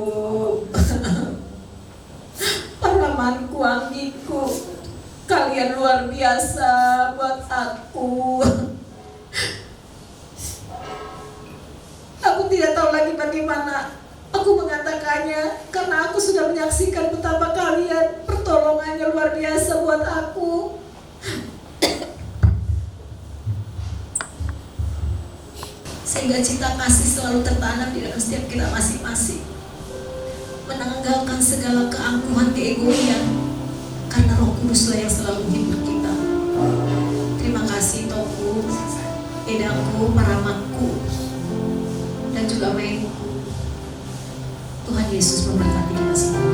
Paramanku, Anggiku. Kalian luar biasa buat aku. Aku tidak tahu lagi bagaimana aku mengatakannya, karena aku sudah menyaksikan betapa kalian pertolongannya luar biasa buat aku. Sehingga cinta kasih selalu tertanam di dalam setiap kita masing-masing, menanggalkan segala keangkuhan, keegoian, karena Roh Kuduslah yang selalu menghibur kita. Terima kasih Toku, Edaku, Paramakku, dan juga Mainku. Tuhan Yesus memberkati kita semua.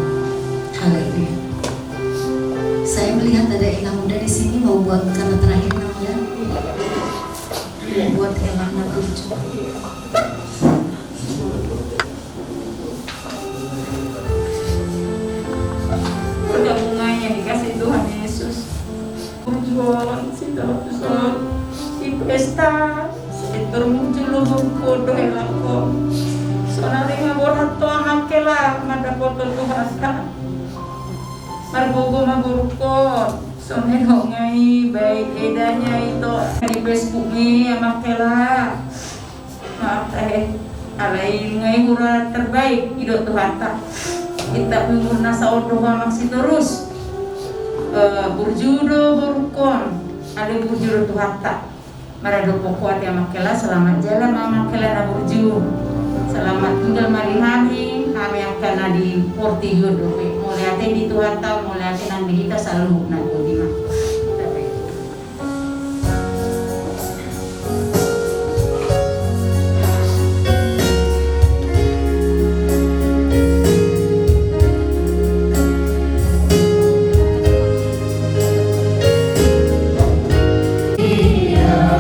Haleluya. Saya melihat ada Ina muda di sini, mau buat kata terakhir namanya. Mau buat Elana Burjo. Pergabungannya dikasih Tuhan Yesus. Berjuang sitarusan di pesta sekitar muncul lubuk kodoh elako. Sonari ngaborat tuang akela madapoto Tuhan. Margogo maburukot. Soalnya ngai baik edanya itu di Facebook ni amakela. Maaf alai ngai hura terbaik hidup Tuhan tak. Kita mengurna saudo maksi terus. Burjudo burukon ada burjudo Tuhan tak. Marado pokok ya makela selamat jalan mamakela na burju. Selamat tinggal marihani kami akan di Portigo dope. Mulai di Tuhan tak mulai nang kita selalu nak budi mah. Iya.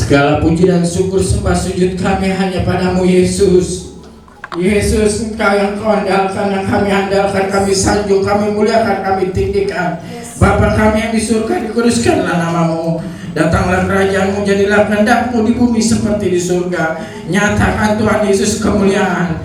Segala puji dan syukur sembah sujud kami hanya padamu Yesus. Yesus, Engkau yang kau andalkan, yang kami andalkan, kami sanjung, kami muliakan, kami tinggikan. Bapa kami yang di surga, dikuduskanlah namamu. Datanglah kerajaanmu, jadilah kehendak-Mu di bumi seperti di surga. Nyatakan Tuhan Yesus kemuliaan.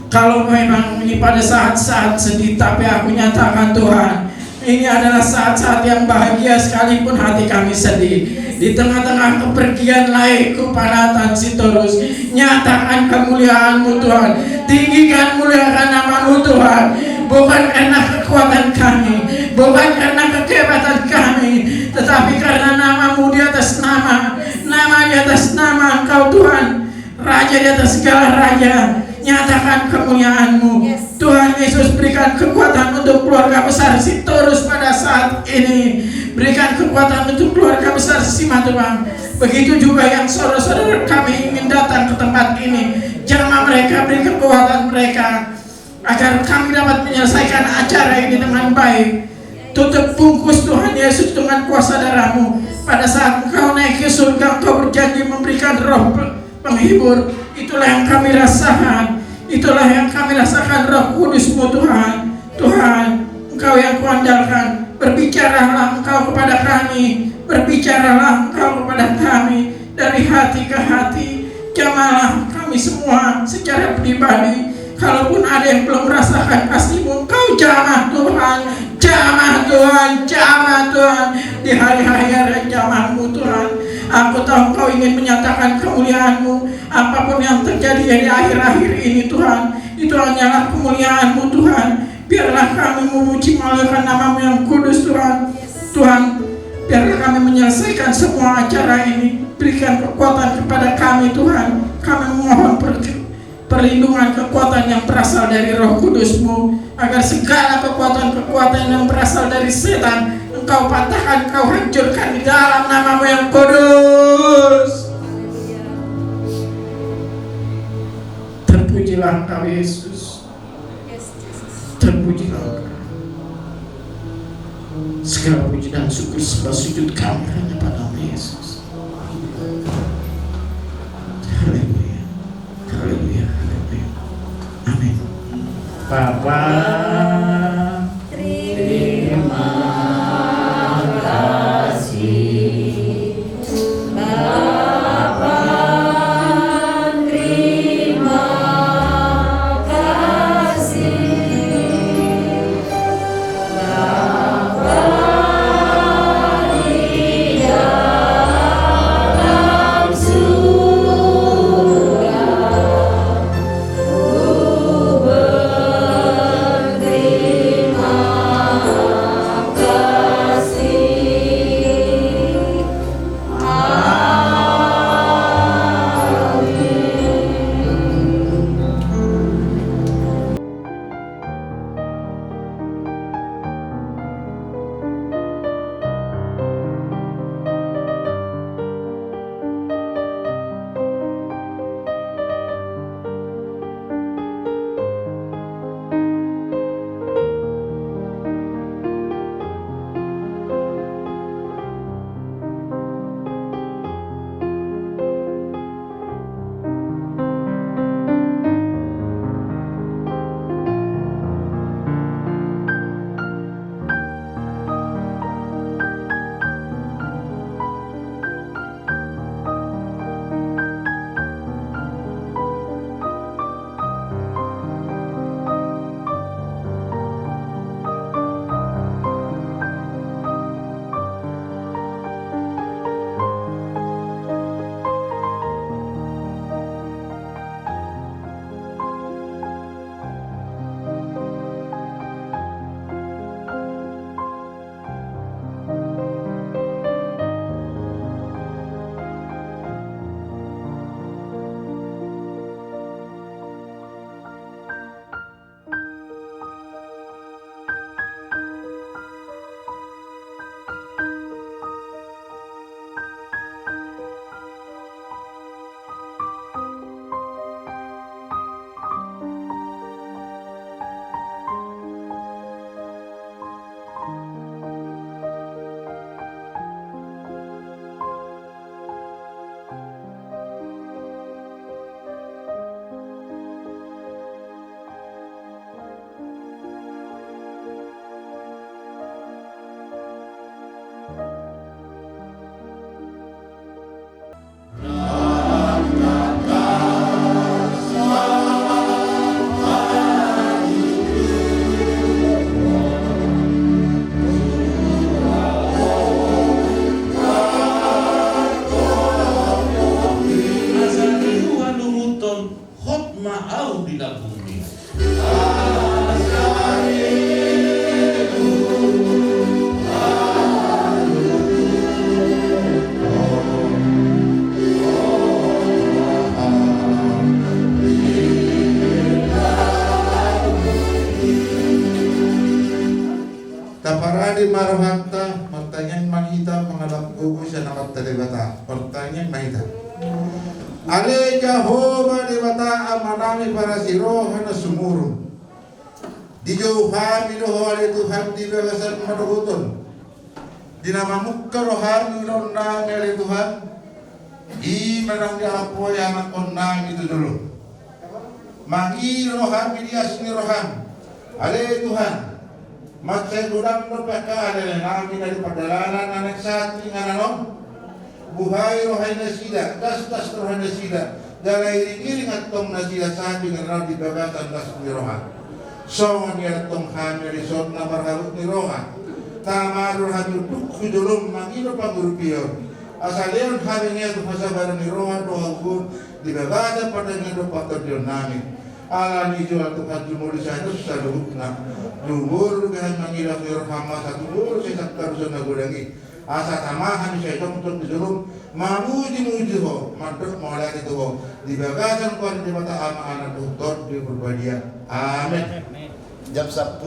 Kalau memang ini pada saat-saat sedih, tapi aku nyatakan Tuhan, ini adalah saat-saat yang bahagia sekalipun hati kami sedih. Di tengah-tengah kepergian laiku Panatan Sitorus, nyatakan kemuliaan-Mu Tuhan. Tinggikan, muliakan nama-Mu Tuhan. Bukan karena kekuatan kami, bukan karena kehebatan kami, tetapi karena nama-Mu di atas nama, nama di atas nama Engkau Tuhan, Raja di atas segala raja. Nyatakan kemuliaan-Mu. Tuhan Yesus, berikan kekuatan untuk keluarga besar Sitorus pada saat ini. Berikan kekuatan untuk keluarga besar Simatupang. Begitu juga yang saudara-saudara kami ingin datang ke tempat ini. Jamah mereka, beri kekuatan mereka agar kami dapat menyelesaikan acara ini dengan baik. Tutup bungkus Tuhan Yesus dengan kuasa darah-Mu. Pada saat Engkau naik ke surga, Engkau berjanji memberikan roh penghibur. Itulah yang kami rasakan. Itulah yang kami rasakan, Roh Kudus-Mu Tuhan. Tuhan, Engkau yang kuandalkan. Berbicaralah Engkau kepada kami. Berbicaralah Engkau kepada kami dari hati ke hati. Jamahlah kami semua secara pribadi. Kalaupun ada yang belum merasakan kasih-Mu, Engkau jamah Tuhan. Jamah Tuhan, jamah Tuhan. Di hari-hari ada jamah-Mu Tuhan. Aku tahu Engkau ingin menyatakan kemuliaan-Mu. Apapun yang terjadi di akhir-akhir ini Tuhan, itu hanyalah kemuliaan-Mu Tuhan. Biarlah kami memuji memuliakan nama-Mu yang kudus Tuhan. Tuhan, biarlah kami menyelesaikan semua acara ini. Berikan kekuatan kepada kami Tuhan. Kami memohon perlindungan kekuatan yang berasal dari Roh Kudus-Mu, agar segala kekuatan-kekuatan yang berasal dari setan Engkau patahkan, Engkau hancurkan di dalam nama-Mu yang kudus. Terpujilah Engkau Yesus. Terpujilah Engkau. Segala puji dan syukur sembah sujud kami hanya pada-Mu Yesus. Haleluya. Haleluya. Haleluya. Amin. Bapa, terima kasih. Bapa, terima kasih. Bapa di dalam surga, ku berterima kasih. Taparadi marohanta, pertanyaan mahita mengalap gugus yang amat teribata. Pertanyaan mahita. Ale Jehovah debata amanami para sirohan na sumurun. Di Jehovah midoho ale Tuhan di bebasan maduguton. Di nama muka rohani non nami ale Tuhan. I menang di apoy anak on nami itu dulu. Mangi rohani dias ni rohan. Ale Tuhan. Maksud durang berpeka adalah nami dari perjalanan anak sati ngananom buhay rohay nasida das rohay nasida dalay ringiring at tong nasida sati ngananom di bagatan das ni rohan so niya tong kami resort na marharot ni rohan tama rohan yung kudulong mangino pangurpiyon asaliyon kami niya tumasabaran ni rohan rohan kun di bagatan pada ngano patod yun namin ala ni jual tukar jumur di sana selalu jumur kan mengira firhama satu jumur saya tak tahu nagudangi asa tamahan saya untuk disuruh muji ho mantuk mulai itu ho di bagasan kuat di mata anak doktor di berbadia amin. Jam 10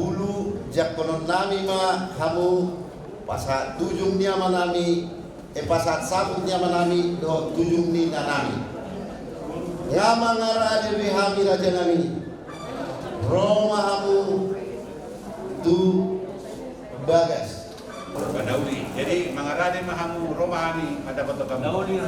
jak konon nami ma hamu pasat tujung ni amanami pasat sabut ni amanami do tujung ni nanami ngama ngara di hami raja nami Roma hamu tu bagas Dauli. Jadi mangarane mahamu Roma hami ada foto kamu. Dauli.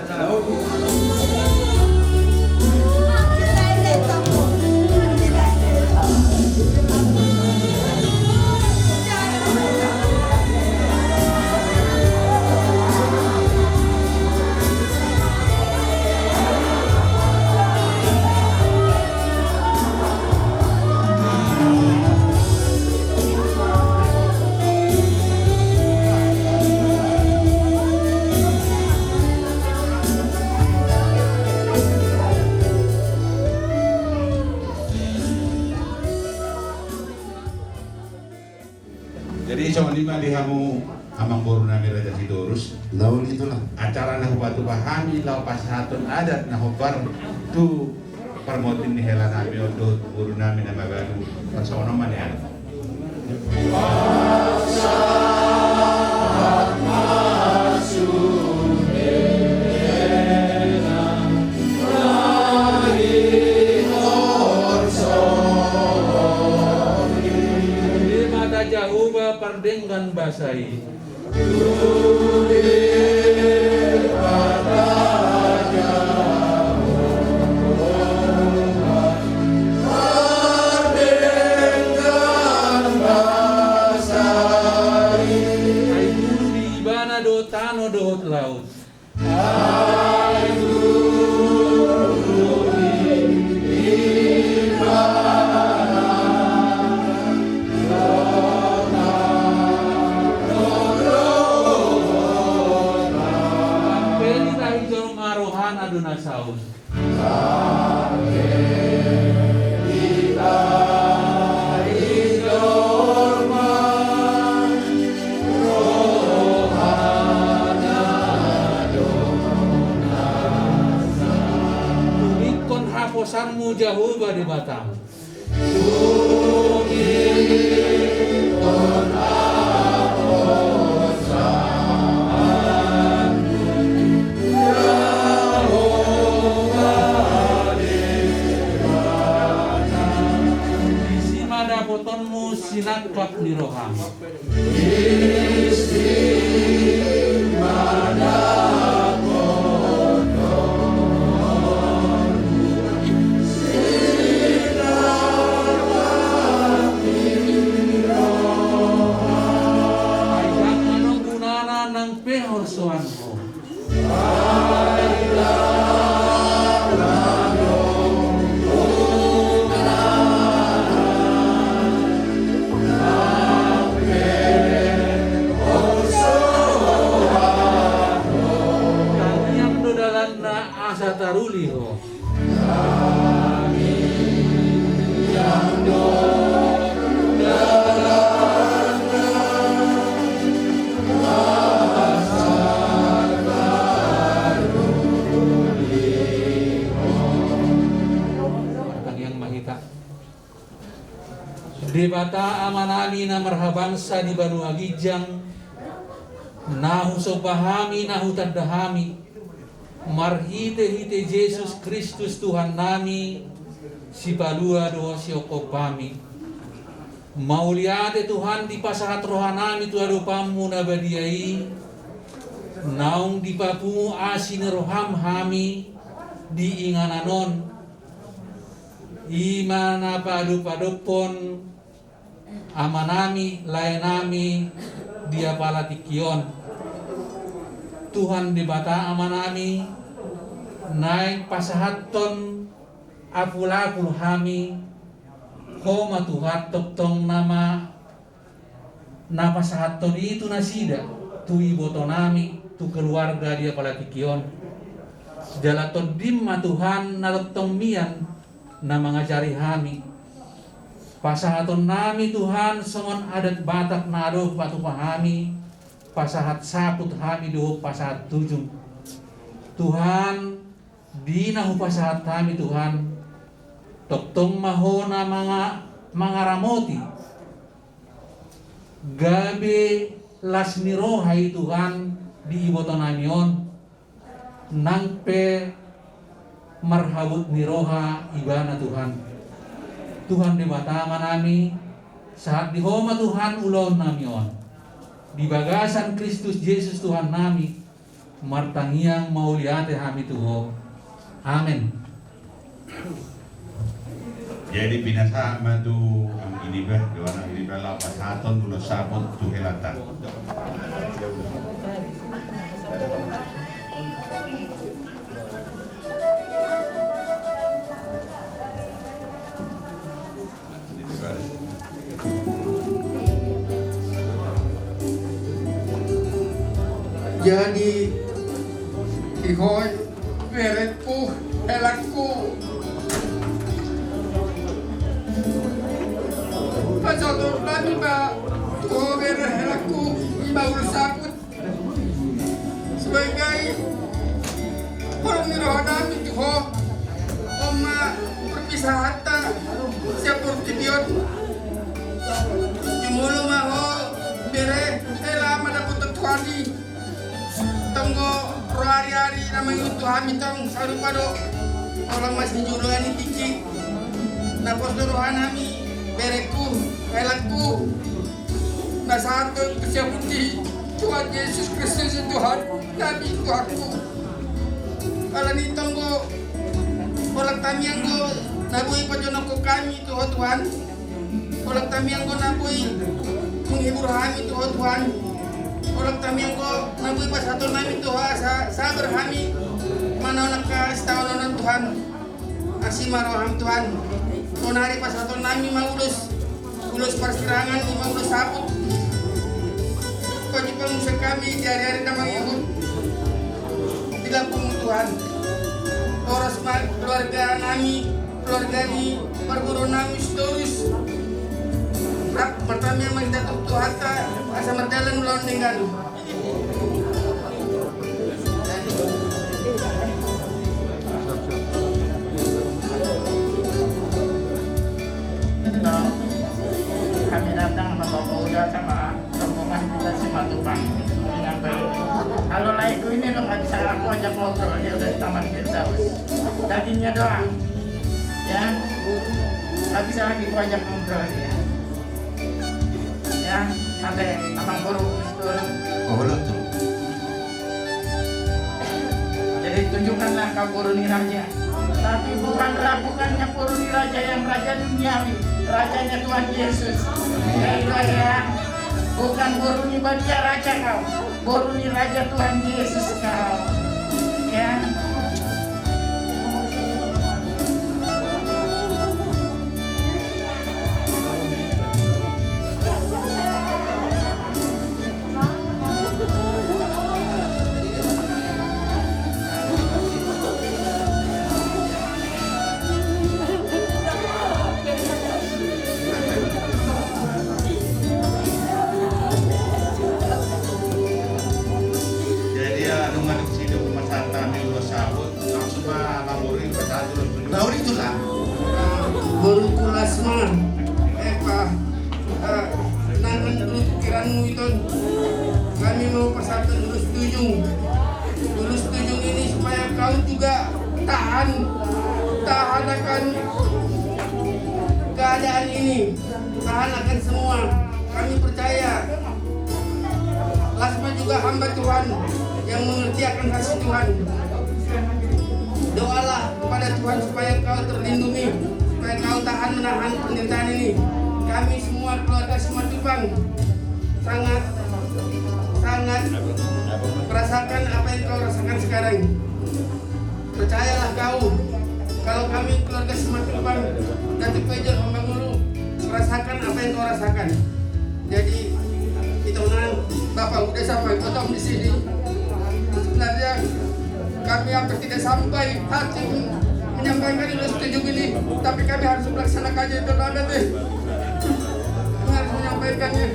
Jadi sama lima di hamu amang boru nami Raja Sidorus. Laul itulah Acara nahu batu pahami lau pasatun adat nahu bar tu permotin ni hela nami odo boru nami nama baru persono man ya. Jahuba pardenggan basai di bana do tano do laut aduna saus ikon haposanmu jauh di Batam potonmu sinakap ni roham ayang anong gunana ng pehorsoanmu asa taruli ho yang mahita debata amanali na marhabangsa di Banu Agijang nahu so pahami nahu tadahami marhite-hite Yesus Kristus Tuhan nami si palua doa si okopami mauliate Tuhan di pasahat rohanami tu arupamu nabadiai naung di papumu asin roham hami di ingananon imana padu-padupon amanami layanami dia palatikion Tuhan di bata amanami naik pasahaton apul-apul hami koma Tuhan tong nama na pasahaton itu nasida tu iboto nami tu keluarga dia palatikion jalaton dimma Tuhan nalotong mian na mengajari kami. Pasahaton nami Tuhan songon adat Batak na adoh patu pahami, pasahat saput kami doh pasahat tujung. Tuhan dinahu pasahat kami Tuhan, toktong mahona mga ramoti, gabe lasnirohay Tuhan di iboton namion, nangpe marhabut niroha ibana Tuhan. Tuhan di batama nami, saat di homa Tuhan ulon namion. Di bagasan Kristus Yesus Tuhan nami, martangiang mauliate kami Tuhan. Amin. Jadi pinasama tu ang inibah doana inibah la pasaton ulo sabot tu helatan. Jadi ihoy beretku helakku pasaton nami ba tuho beret helakku iba ursakut sebagai orang niroh nami tuho oma perpisahata seperti biot jumulu maho beret hela madaput tuani tunggu hari-hari namanya untuk kami tong saru pado orang masih juruan ini tinggi napos dorohan kami bereku helakku na satu kesiaputi Tuhan Yesus Kristus Tuhan Nabi Tuhanku kalau ni tunggu orang kami yang go nabui pajonoko kami Tuhan orang kami yang go nabui menghibur kami Tuhan orang kami yang ko nabui pasaton nami Tuhan sabar kami mana nak setahun Tuhan asih maroham Tuhan kon hari pasaton nami ulus persirangan ulus sabut kau musik kami di hari-hari damang ikut tidak pun Tuhan orang keluarga nami keluarga ni perguru nami terus pertama yang kita Tuhan asa merdalan ulun dengan kami datang sama Bapak Uda sama rombongan kita si Matupang dengan baik. Kalau laiku ini lo nggak bisa aku ajak ngobrol, dia udah di Taman Firdaus. Dagingnya doang, ya. Nggak bisa lagi aku ajak ngobrol ya. Ya, sampai abang guru turun. Oh belum tuh. Jadi tunjukkanlah kau Puruni Raja. Tapi bukannya Puruni Raja yang raja duniawi, rajanya Tuhan Yesus. Ya, bukan Puruni Badia Raja kau, Puruni Raja Tuhan Yesus kau. Ya. Guru kulasman nangan dulu pikiranmu itu kami mau persatuan dulu setuju ini supaya kau juga tahan akan keadaan ini, tahan akan semua. Kami percaya Lasma juga hamba Tuhan yang mengerti akan kasih Tuhan. Doalah kepada Tuhan supaya kau terlindungi, supaya kau tahan menahan penderitaan ini. Kami semua keluarga Simatupang sangat merasakan apa yang kau rasakan sekarang. Percayalah kau, kalau kami keluarga Simatupang Datuk Pejon Pembangulu merasakan apa yang kau rasakan. Jadi itu Bapak udah sampai potong di sini. Sebenarnya kami hampir tidak sampai hati menyampaikan ini setuju gini, tapi kami harus melaksanakannya itu ada deh. Kami harus menyampaikannya.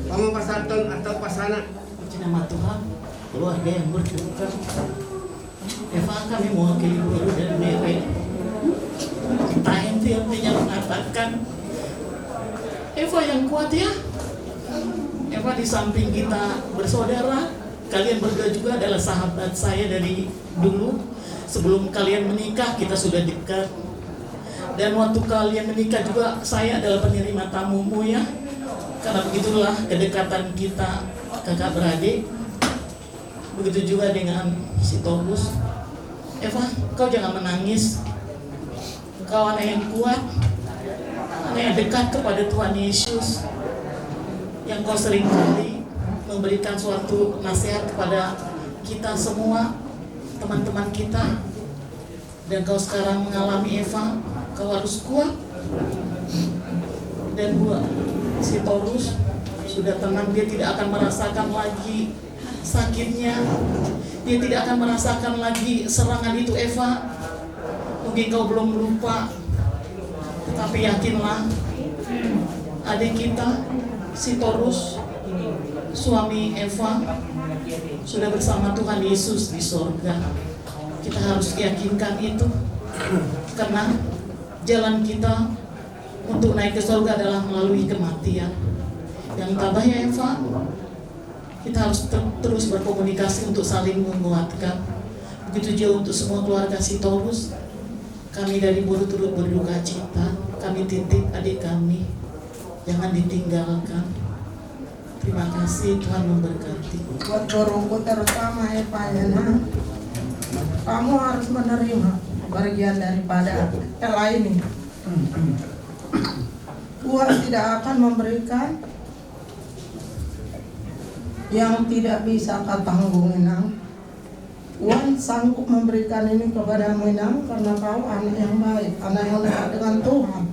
Kamu pasaton atau pasana nama Tuhan keluarga yang berduka. Eva kami mewakili guru dan Newe. Kita intinya mengatakan Eva yang kuat ya. Eva di samping kita bersaudara. Kalian berdua juga adalah sahabat saya dari dulu. Sebelum kalian menikah kita sudah dekat. Dan waktu kalian menikah juga saya adalah penerima tamumu ya. Karena begitulah kedekatan kita kakak beradik. Begitu juga dengan si Tobus. Eva, kau jangan menangis. Kau anak yang kuat, anak yang dekat kepada Tuhan Yesus, yang kau seringkali memberikan suatu nasihat kepada kita semua, teman-teman kita. Dan kau sekarang mengalami Eva, kau harus kuat. Dan buat si Taurus sudah tenang, dia tidak akan merasakan lagi sakitnya, dia tidak akan merasakan lagi serangan itu. Eva, mungkin kau belum lupa, tetapi yakinlah adik kita si Taurus, suami Eva, sudah bersama Tuhan Yesus di surga. Kita harus yakinkan itu, karena jalan kita untuk naik ke surga adalah melalui kematian. Yang tabah ya Eva, kita harus terus berkomunikasi untuk saling menguatkan. Begitu juga untuk semua keluarga si Taurus. Kami dari Boru turut berduka cita. Kami titip adik kami, jangan ditinggalkan. Terima kasih, Tuhan memberkati. Buat Boruku terutama Eva ya nah, kamu harus menerima bagian daripada Ella ini. Tuhan tidak akan memberikan yang tidak bisa kau tanggung, Inang. Tuhan sanggup memberikan ini kepadamu, Inang, karena kau anak yang baik, anak yang dekat dengan Tuhan.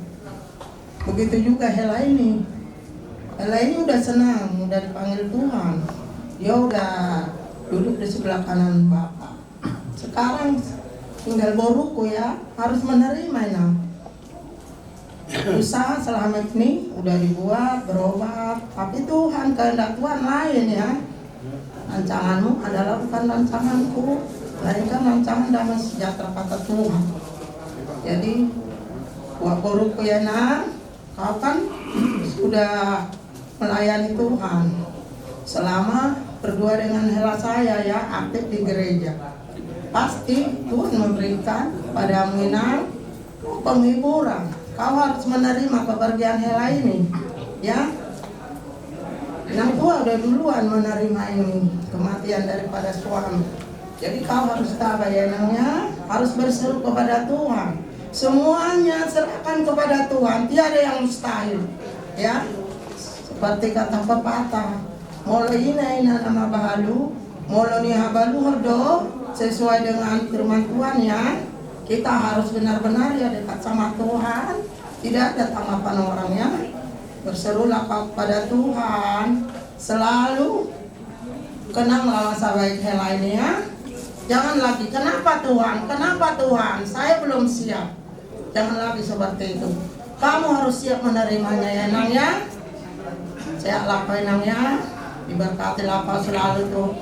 Begitu juga Hela ini. Hela ini udah senang, udah dipanggil Tuhan. Dia udah duduk di sebelah kanan Bapak. Sekarang tinggal Boruku ya, harus menerima, Inang. Usaha selama ini udah dibuat, berobat, tapi Tuhan, kehendak Tuhan lain ya. Rancanganmu adalah bukan rancanganku, melainkan rancangan damai sejahtera kata Tuhan. Jadi buat Boruku ya nak, kau kan sudah melayani Tuhan selama berdua dengan Hela saya ya, aktif di gereja. Pasti Tuhan memberikan padamu Inang penghiburan. Kau harus menerima kepergian Hela ini, ya. Inang tua udah duluan menerima ini kematian daripada suami. Jadi kau harus tabah ya Inangnya, harus berseru kepada Tuhan. Semuanya serahkan kepada Tuhan, tiada yang mustahil, ya. Seperti kata pepatah, molo ina nama bahalu, molo ni habalu hordo, sesuai dengan firman Tuhan ya. Kita harus benar-benar ya dekat sama Tuhan. Tidak ada tanggapan orangnya. Berserulah kepada Tuhan. Selalu kenanglah masa baik Hela ini ya. Jangan lagi, kenapa Tuhan? Kenapa Tuhan? Saya belum siap. Jangan lagi seperti itu. Kamu harus siap menerimanya ya Nang ya. Saya lakuin Nang ya. Diberkatilah kau selalu tuh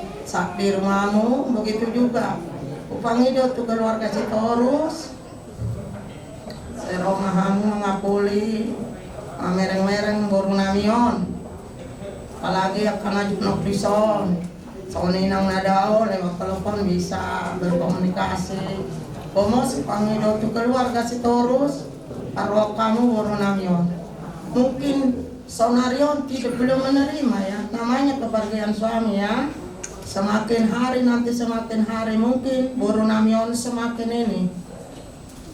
di rumahmu. Begitu juga upangido tu keluarga si Taurus. Seromahamu ngapuli mereng-mereng borong namion. Apalagi akan ajuk nok prison. Soalnya nang nadao lewat telepon bisa berkomunikasi. Komos pangido tu keluarga sitorus arwah kamu Woronamion. Mungkin Sonarion tidak belum menerima ya, namanya kebahagiaan suami ya. Semakin hari nanti semakin hari mungkin Woronamion semakin ini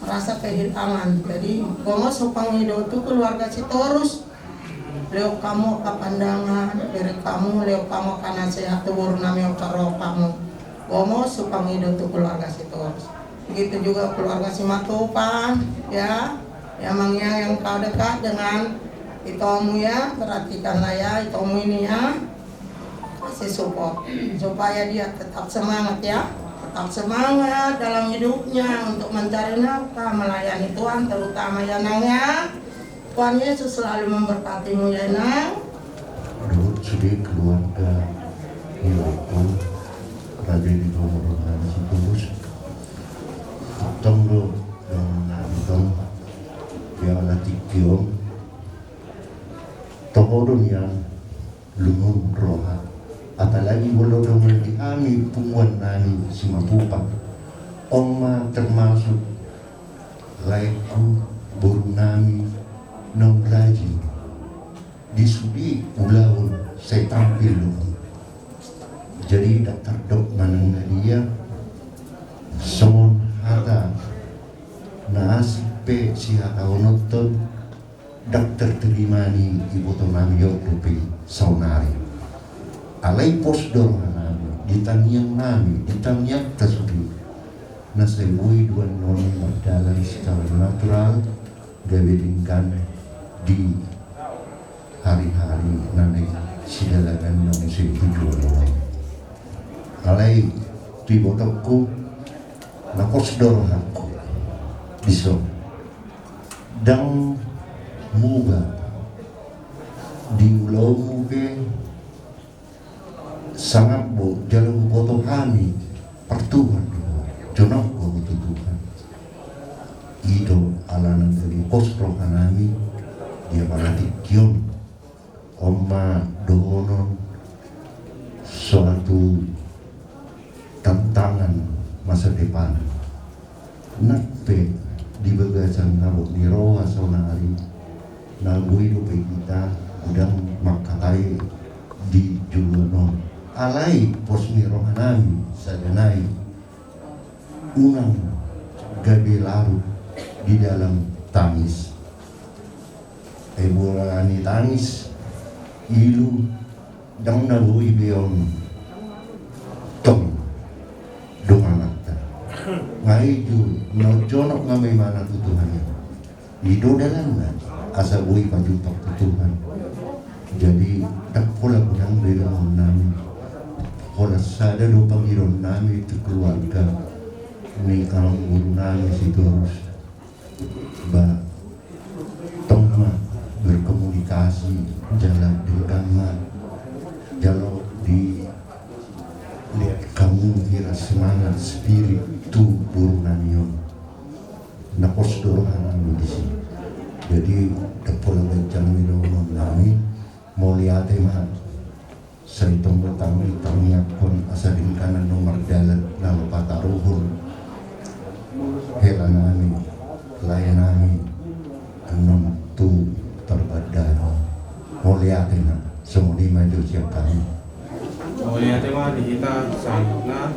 merasa kehilangan. Jadi komos pangido tu keluarga sitorus. Leo kamu kepandangan dari kamu, leo kamu karena sehat Woronamion karo kamu. Komos pangido tu keluarga sitorus. Begitu juga keluarga Simatupan ya, emang yang kau dekat dengan itomu ya, perhatikanlah ya itomu ini ya, kasih support supaya dia tetap semangat ya, tetap semangat dalam hidupnya untuk mencari nafkah, melayani Tuhan, terutama ya Nang ya. Tuhan Yesus selalu memberkatimu ya Nang. Menurut studi keluarga Hilton berada di bawah si Tulus tunggu dengan yang latih kiom tohodon yang lungun roha apalagi walau dengan diami punguan nani Simatupan Oma termasuk laiku burung nami non rajin disudi ulaun saya tampil lungun jadi daftar dok manang dia semon hata naas pe siya kaunoton dokter terimani ibu tonami yokupi saunari alay posdor nami ditanyang nami ditanyang kasudi na sa ibuy duwan noni magdalan secara natural gawilingkan di hari-hari nanay sidalagan ng si tujuan alay tibotokku nakos dorong aku biso dang muga di ulau muge sangat bo jalan boto kami pertuhan jonok bo tutuhan ido alanan dari kosro kanami dia malati kion oma donon suatu tantangan masa depan nakpe di bagasan nabok ni roha saunari nagui dope kita udang makatai di juluno alai pos ni roha nami sadanai unang gabi larut di dalam tangis eburani tangis ilu dang nabui beon tong dongan ngai ju no jonok ngamai mana tutuhannya ido dalam asa bui maju pak tutuhan jadi tak pola budang dari nami pola sada do pangiron nami itu keluarga ni kalau guru nami situ harus ba tongma berkomunikasi jalan dengan jalan di lihat kamu kira semangat spirit tu burunanion nakos dorongan di sini jadi depola bencang mirono nami mau lihat mah saya tunggu tangnya pun asalin kanan nomor dalat lalu pataruhur helanami layanami anom tu terbadana mau lihat mah semua di maju siap kami. Mulia tema di kita selanjutnya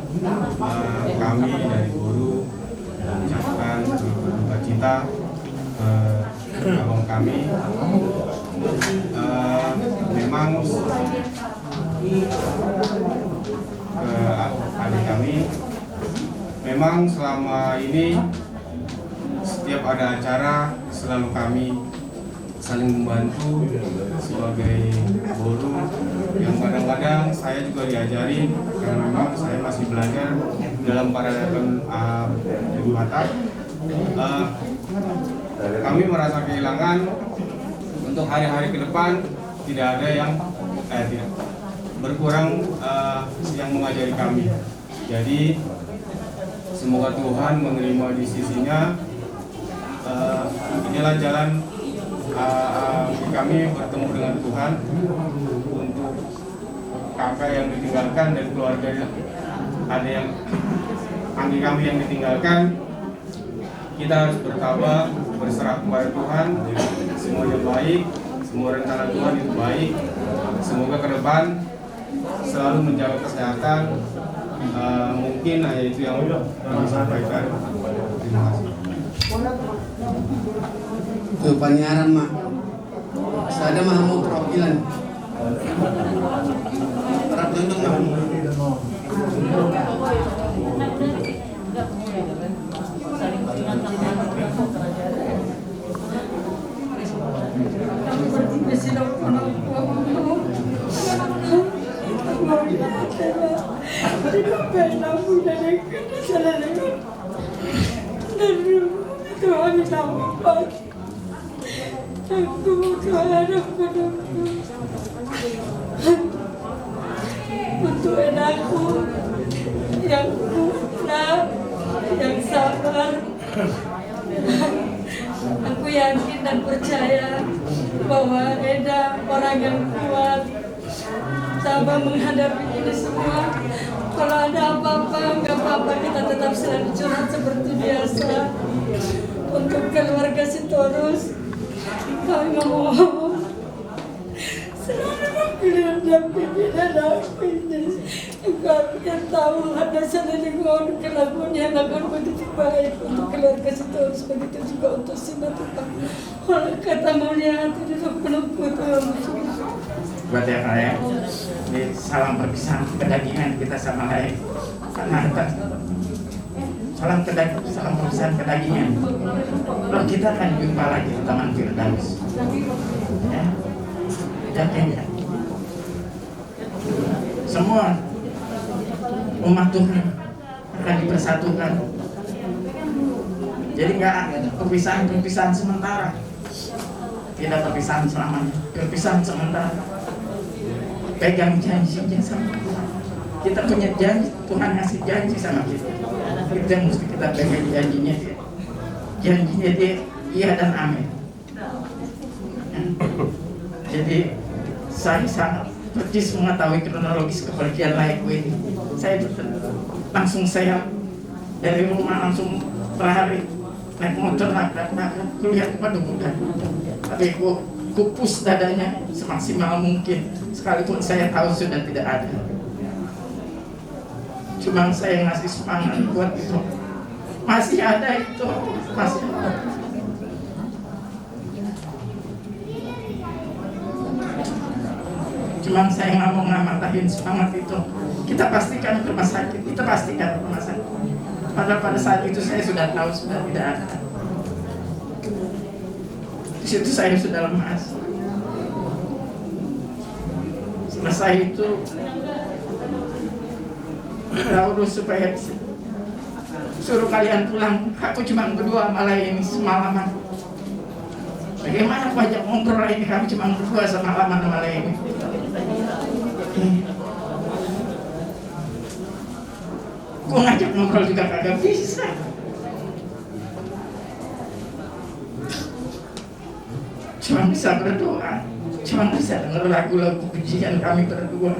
kami dari guru mengucapkan duka cita abang kami memang adik kami memang selama ini setiap ada acara selalu kami saling membantu sebagai guru yang kadang-kadang saya juga diajari karena memang saya masih belajar dalam peradaban mata. Kami merasa kehilangan untuk hari-hari ke depan tidak ada yang tidak berkurang yang mengajari kami. Jadi semoga Tuhan menerima di sisinya. Inilah jalan kami bertemu dengan Tuhan untuk kakak yang ditinggalkan dan keluarga ada yang anggi kami yang ditinggalkan kita harus bertawab, berserah kepada Tuhan, semuanya baik, semua rencana Tuhan itu baik. Semoga ke depan selalu menjaga kesehatan. Mungkin hanya itu yang kami sampaikan. Terima kasih. Tuh panyaran mak, saya mah mau perwakilan. Harap tuntung mak. Untuk anakku yang kuat, yang sabar, aku yakin dan percaya bahwa Eda orang yang kuat, sabar menghadapi ini semua. Kalau ada apa-apa, nggak apa-apa, kita tetap selalu curhat seperti biasa. Untuk keluarga Sitorus, kami memohon selalu mendampingi anakku ini. Kami tahu ada lingkungan kelakuan yang lakukan begitu baik untuk keluarga Sitorus, begitu juga untuk Simatupang. Oleh kata mulia hati itu penuh Tuhan. Buat ya Pak ya, ini salam perpisahan kedagingan kita sama lain. Salam perpisahan kedagingan. Lalu kita akan jumpa lagi di Taman Firdaus. Ya, jadinya semua umat Tuhan akan dipersatukan. Jadi nggak ada perpisahan sementara. Tidak perpisahan selamanya, perpisahan sementara. Pegang janjinya sama Tuhan. Kita punya janji, Tuhan ngasih janji sama kita. Itu yang mesti kita pegang janjinya dia. Janjinya dia, iya dan amin. Jadi saya sangat percis mengetahui kronologis kepergian layakku ini. Saya dari rumah langsung berlari naik motor nabrak kulihat pada muda. Tapi kupus dadanya semaksimal mungkin, sekalipun saya tahu sudah tidak ada. Cuma saya ngasih semangat buat itu. Masih ada itu, masih ada. Cuma saya nggak mau ngamatahin semangat itu. Kita pastikan rumah sakit, Padahal pada saat itu saya sudah tahu sudah tidak ada. Di situ saya sudah lemas. Selesai itu, urus supaya suruh kalian pulang. Aku cuma berdua malah ini semalaman. Bagaimana aku ajak ngobrol ini? Kami cuma berdua semalaman malah ini. Gue ngajak ngobrol juga kagak bisa. Cuma bisa berdoa, cuma bisa denger lagu-lagu pujian kami berdua.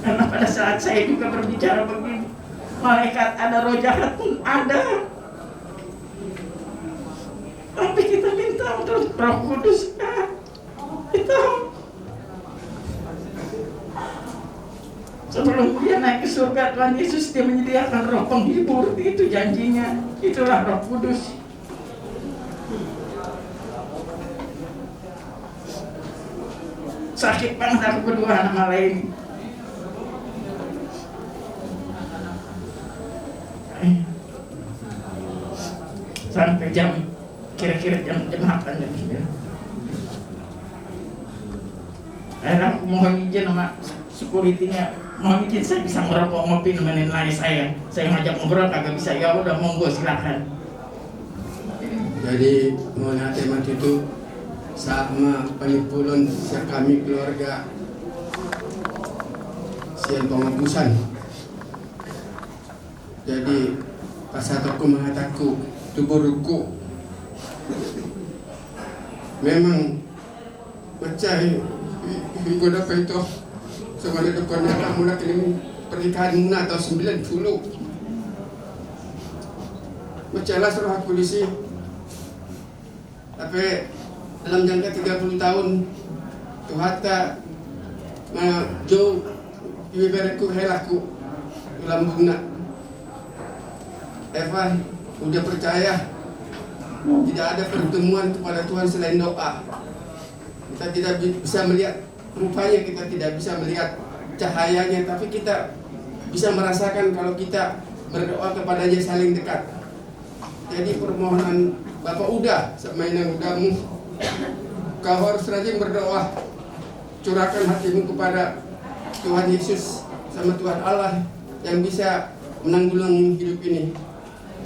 Karena pada saat saya juga berbicara begini, malaikat ada, roh jahat pun ada. Tapi kita minta untuk Roh Kudus itu. Sebelum dia naik ke surga, Tuhan Yesus dia menyediakan roh penghibur, itu janjinya. Itulah Roh Kudus. Sakit banget aku berdua sama lain. Sampai kira-kira jam 8 jam 9. Akhirnya aku mohon izin sama security-nya, mohon izin saya bisa ngerokok ngopi nemenin lain saya ngajak ngobrol kagak bisa. Ya udah monggo silakan. Jadi mohon hati itu sama penipulun kami keluarga sian pengukusan. Jadi pas aku mengataku tubuhku memang percaya ibu dapat itu sebenarnya depannya kamu nak ini pernikahan muna atau 90. Macalah suruh polisi. Tapi dalam jangka 30 tahun Tuhan tak jauh ibaratku helaku dalam guna. Eva udah percaya tidak ada pertemuan kepada Tuhan selain doa. Kita tidak bisa melihat rupanya, kita tidak bisa melihat cahayanya, tapi kita bisa merasakan kalau kita berdoa kepadanya saling dekat. Jadi permohonan Bapak udah semainan udamu, kau harus rajin berdoa, curahkan hatimu kepada Tuhan Yesus sama Tuhan Allah yang bisa menanggulangi hidup ini.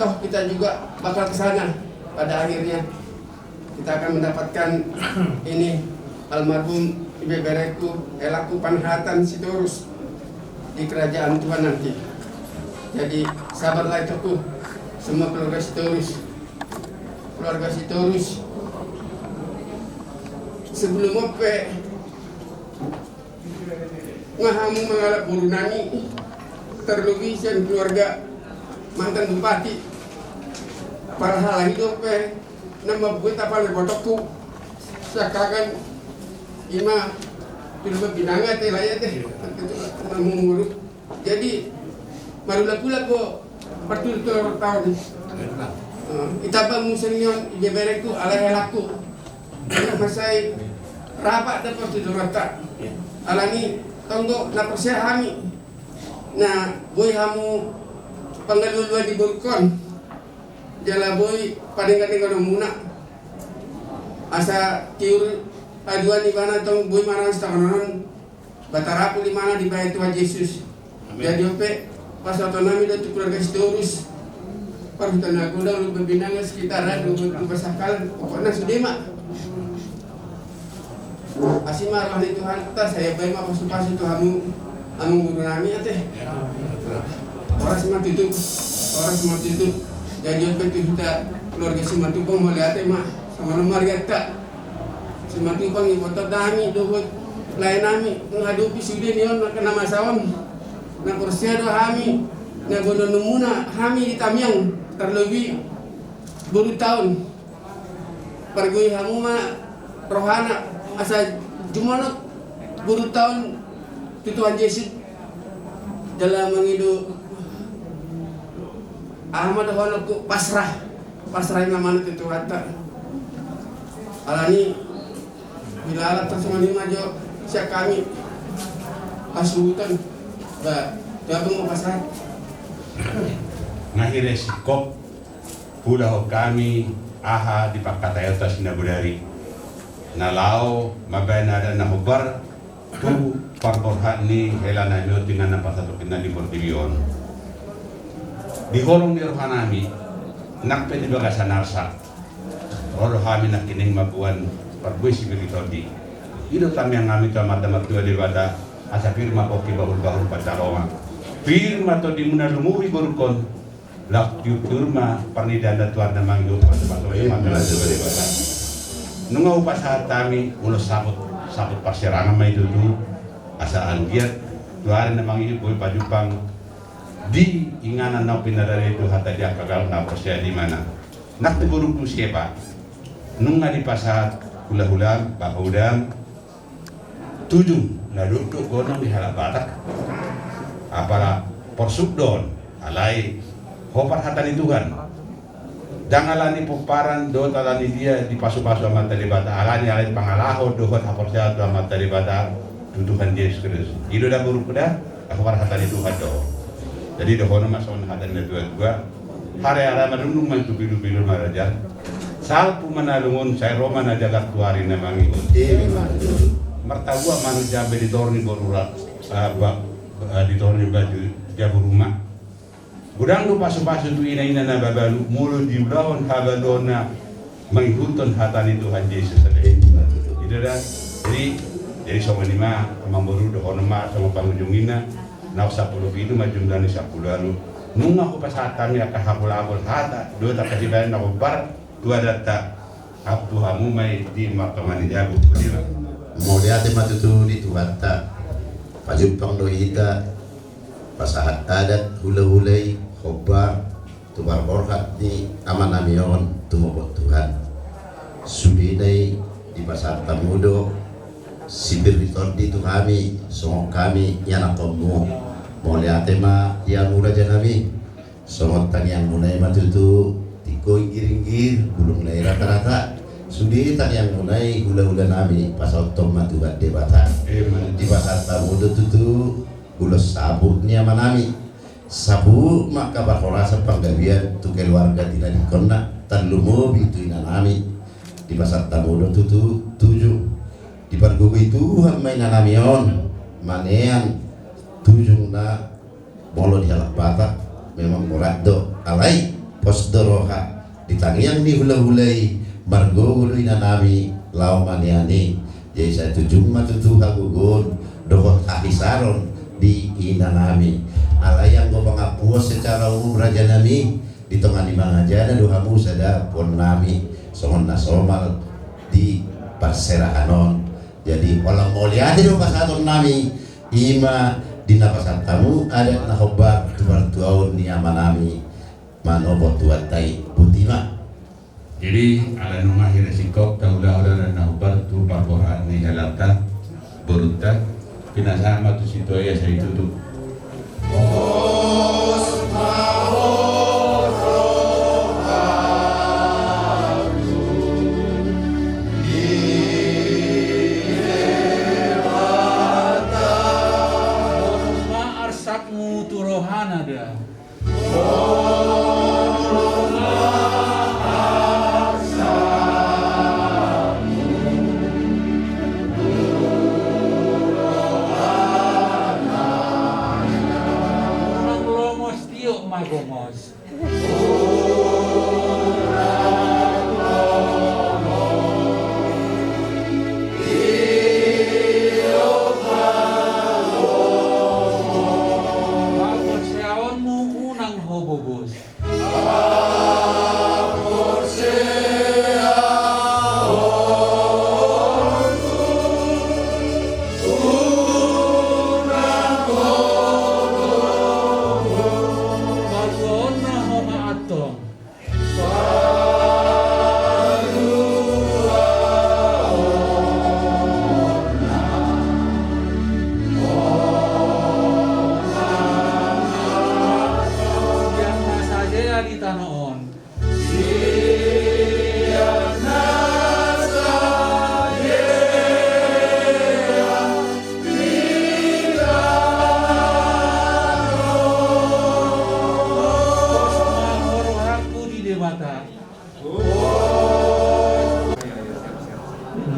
Toh kita juga bakal kesana pada akhirnya. Kita akan mendapatkan ini almarhum Ibu Bereku Elaku Panhatan Sitorus di kerajaan Tuhan nanti. Jadi sabarlah itu semua keluarga Sitorus. Keluarga Sitorus sebelum apa ngahamu mengalap burunani terlebih dan keluarga mantan bupati para hal hidup nama buat apa le botokku sakakan ima film binanga teh laya teh mengurus jadi marulah pula ko pertul tahun itaba musenyon ibebereku alai laku masai rapat dapat tidur rata alani tonggo na persehami na boy hamu panggalulwa di burkon jala boy padeng-kadeng muna asa kiur aduan di mana tong boy mana stakanon batarapu di mana di bayar Tuhan Yesus. Jadi ope pas otonomi dan keluarga Sitorus perhutan aku dah lu berbinangan sekitaran lu bersakal pokoknya sudema asimah rohani Tuhan kita saya baik apa supaya Tuhanmu anu guru nami teh orang semua tutup jadi ope kita keluarga semua tu pun boleh ate mah sama nomor kita semua tu pun ibotot dami dohut lain nami ngadupi sudah nion kena masawan na kursia do hami na gono numuna hami di Tamyang terlebih baru tahun pergi hamu mah rohana asa jumanot baru tahun Tuhan Yesus dalam mengidu Ahmad honokku pasrah yang mana itu kata alani bila alat tersebut maju siap kami asutan gabung mau pasrah ngahire sikop pulau kami aha di pakatayota sinabudari nalao mabana ada nahubar tu parborha ni helana nyo dengan nampak satu kena di Portivion di horong di rohanami nakpe di baga sanarsa rohami nak kining mabuan parbui sibiritodi itu kami yang kami tamat dua di bada asa firma koki bahul pacaroma firma to di muna lumuwi borukon lak firma parnidana tuar na mangyo pato e mangala de bada nunga upasa kami ulo sabut perserangan mai dudu asa anggiat tuar na mangyo boy pajupang di inganan na pinadare itu hatta dia kagal na persia di mana nak teguruk tu siapa nunga di pasar hula-hula bahudang tujuh na duduk gonong di halak batak apala porsubdon alai hopar hatani Tuhan janganlah ni poparan do talani dia di pasu-pasu amat teribata alani alai pangalaho dohot hapor sehat amat teribata Tuhan Yesus Kristus itu dah buruk dah hopar hatani Tuhan do jadi dohono mason hatani dua hari-hari madunung man tubilu-bilu marajan salpu manalungun saya Roma na jagat tuari namangi mertabua manusia di torni borurat di torni baju jabu rumah gudang lu pasu-pasu tu ina na babalu mulu di ulahon habadona menghuton hatani Tuhan Yesus itu dah jadi sama lima emang baru dohono ma sama pangujungina nak 10 itu majum dani 10 lalu nunga ko pasatami aka habul-habul hata do ta kasibayan na bar dua data abdu hamu mai di makamani jabu dila mau lihat matutu di Tuwata pajumpang dohita pasahat adat hula-hulay khobar tubar borhat ni amanamion tumobot Tuhan sudinay di pasar tamudo sibir di tu kami songok kami yang nakomu mau lihat tema yang mula janami songok tang yang mulai matutu tikoi giring-gir bulung lai rata-rata sudi tang yang mulai hula-hula nami pasal tom matu bade bata di pasar tamudo tutu ulos sabuk ni amanami sabu maka berkorasa panggawian tu keluarga tidak dikona tanlumo bitu inanami di pasar tamudo tutu 7 di pargogo itu may nanamion manean 7 na bolo di halak bata memang morado alay posdoroha ditangiang ni hula-hulay margogo inanami lao maneani jadi saya 7 matutu hagugon dohot ahisaron di inanami alayang ko pangapuos secara umum raja nami di tengah lima aja dohamu sada pon nami songon nasomal di parserahanon jadi walang mulia di rumah satu nami ima di napasan tamu ada nahobar tuan tuan ni amanami manobot tuan tai butima jadi ala nunga hirasikop taula-ula dan nahobar tu parbohan ni halata berutak pinasama tu situ ya saya tutup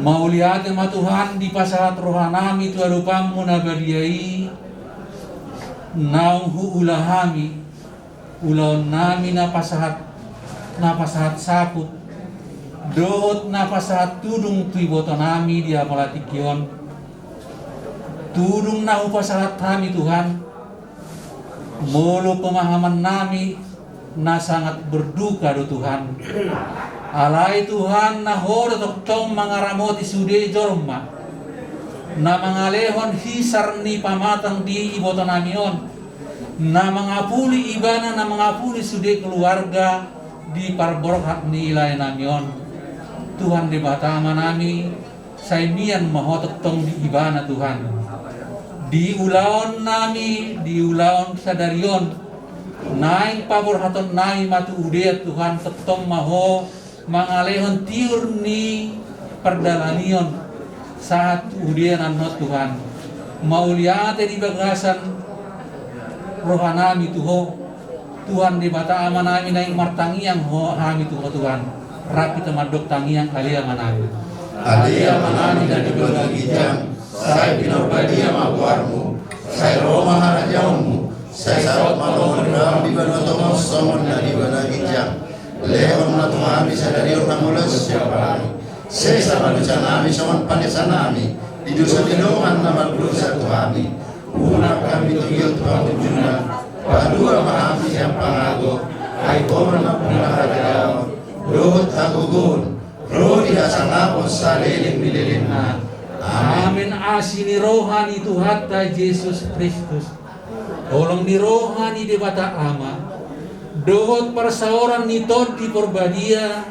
Mauliate ma Tuhan di pasahat rohanami tu arupamu nabadiai naung hu ulahami ulaon nami napasahat saput dot napasahat tudung tu iboto nami dia malatikion tudung na upasahat kami Tuhan mulu pemahaman nami na sangat berduka do Tuhan alai Tuhan na horo toktong mangaramoti sude jorma na mangalehon hisar ni pamatang di iboto namion na mangapuli ibana na mangapuli sude keluarga di parborhat ni ilay namion Tuhan di batama nami saimian mahotoktong di ibana Tuhan di ulaon nami di ulaon sadarion naing paborhaton nai matu ude Tuhan toktong maho mangalehon tiur ni perdalanion saat udian anot Tuhan mauliate di bagasan rohanami tuho Tuhan di bata amanami naing martangiang ho hami tuho Tuhan rapi temadok tangiang alia manami dan di berbagi jam saya binarbadia mabuarmu saya roma harajaunmu saya saat malam dalam di banotomos somon dan di berbagi jam Leon na Tuhan bisa dari orang mulai siapa lagi. Saya sama dengan nami sama pandesan nami di dosa dinongan nama dosa Tuhan. Una kami tinggal Tuhan tujuan. Padua mahami yang pangago. Hai koran na punaharajaon. Dohot agugun. Rodi asal napos saliling bililina. Amin asini rohani Tuhan ta Yesus Kristus. Tolong di rohani di bata ama. dohot persaoran nitot di porbadia,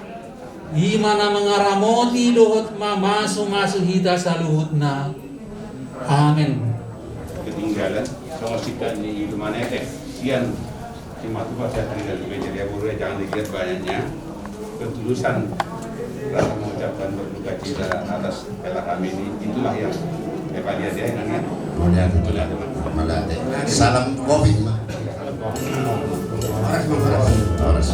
gimana mengaramoti dohot masu hita saluhutna. Amin. Ketinggalan somasikan di mana teh sian cuma tuh pas saya tinggal di meja dia buru jangan dilihat banyaknya ketulusan rasa mengucapkan berduka cita atas pela kami ini, itulah yang dia yang Kemudian itulah salam covid mah. Horas.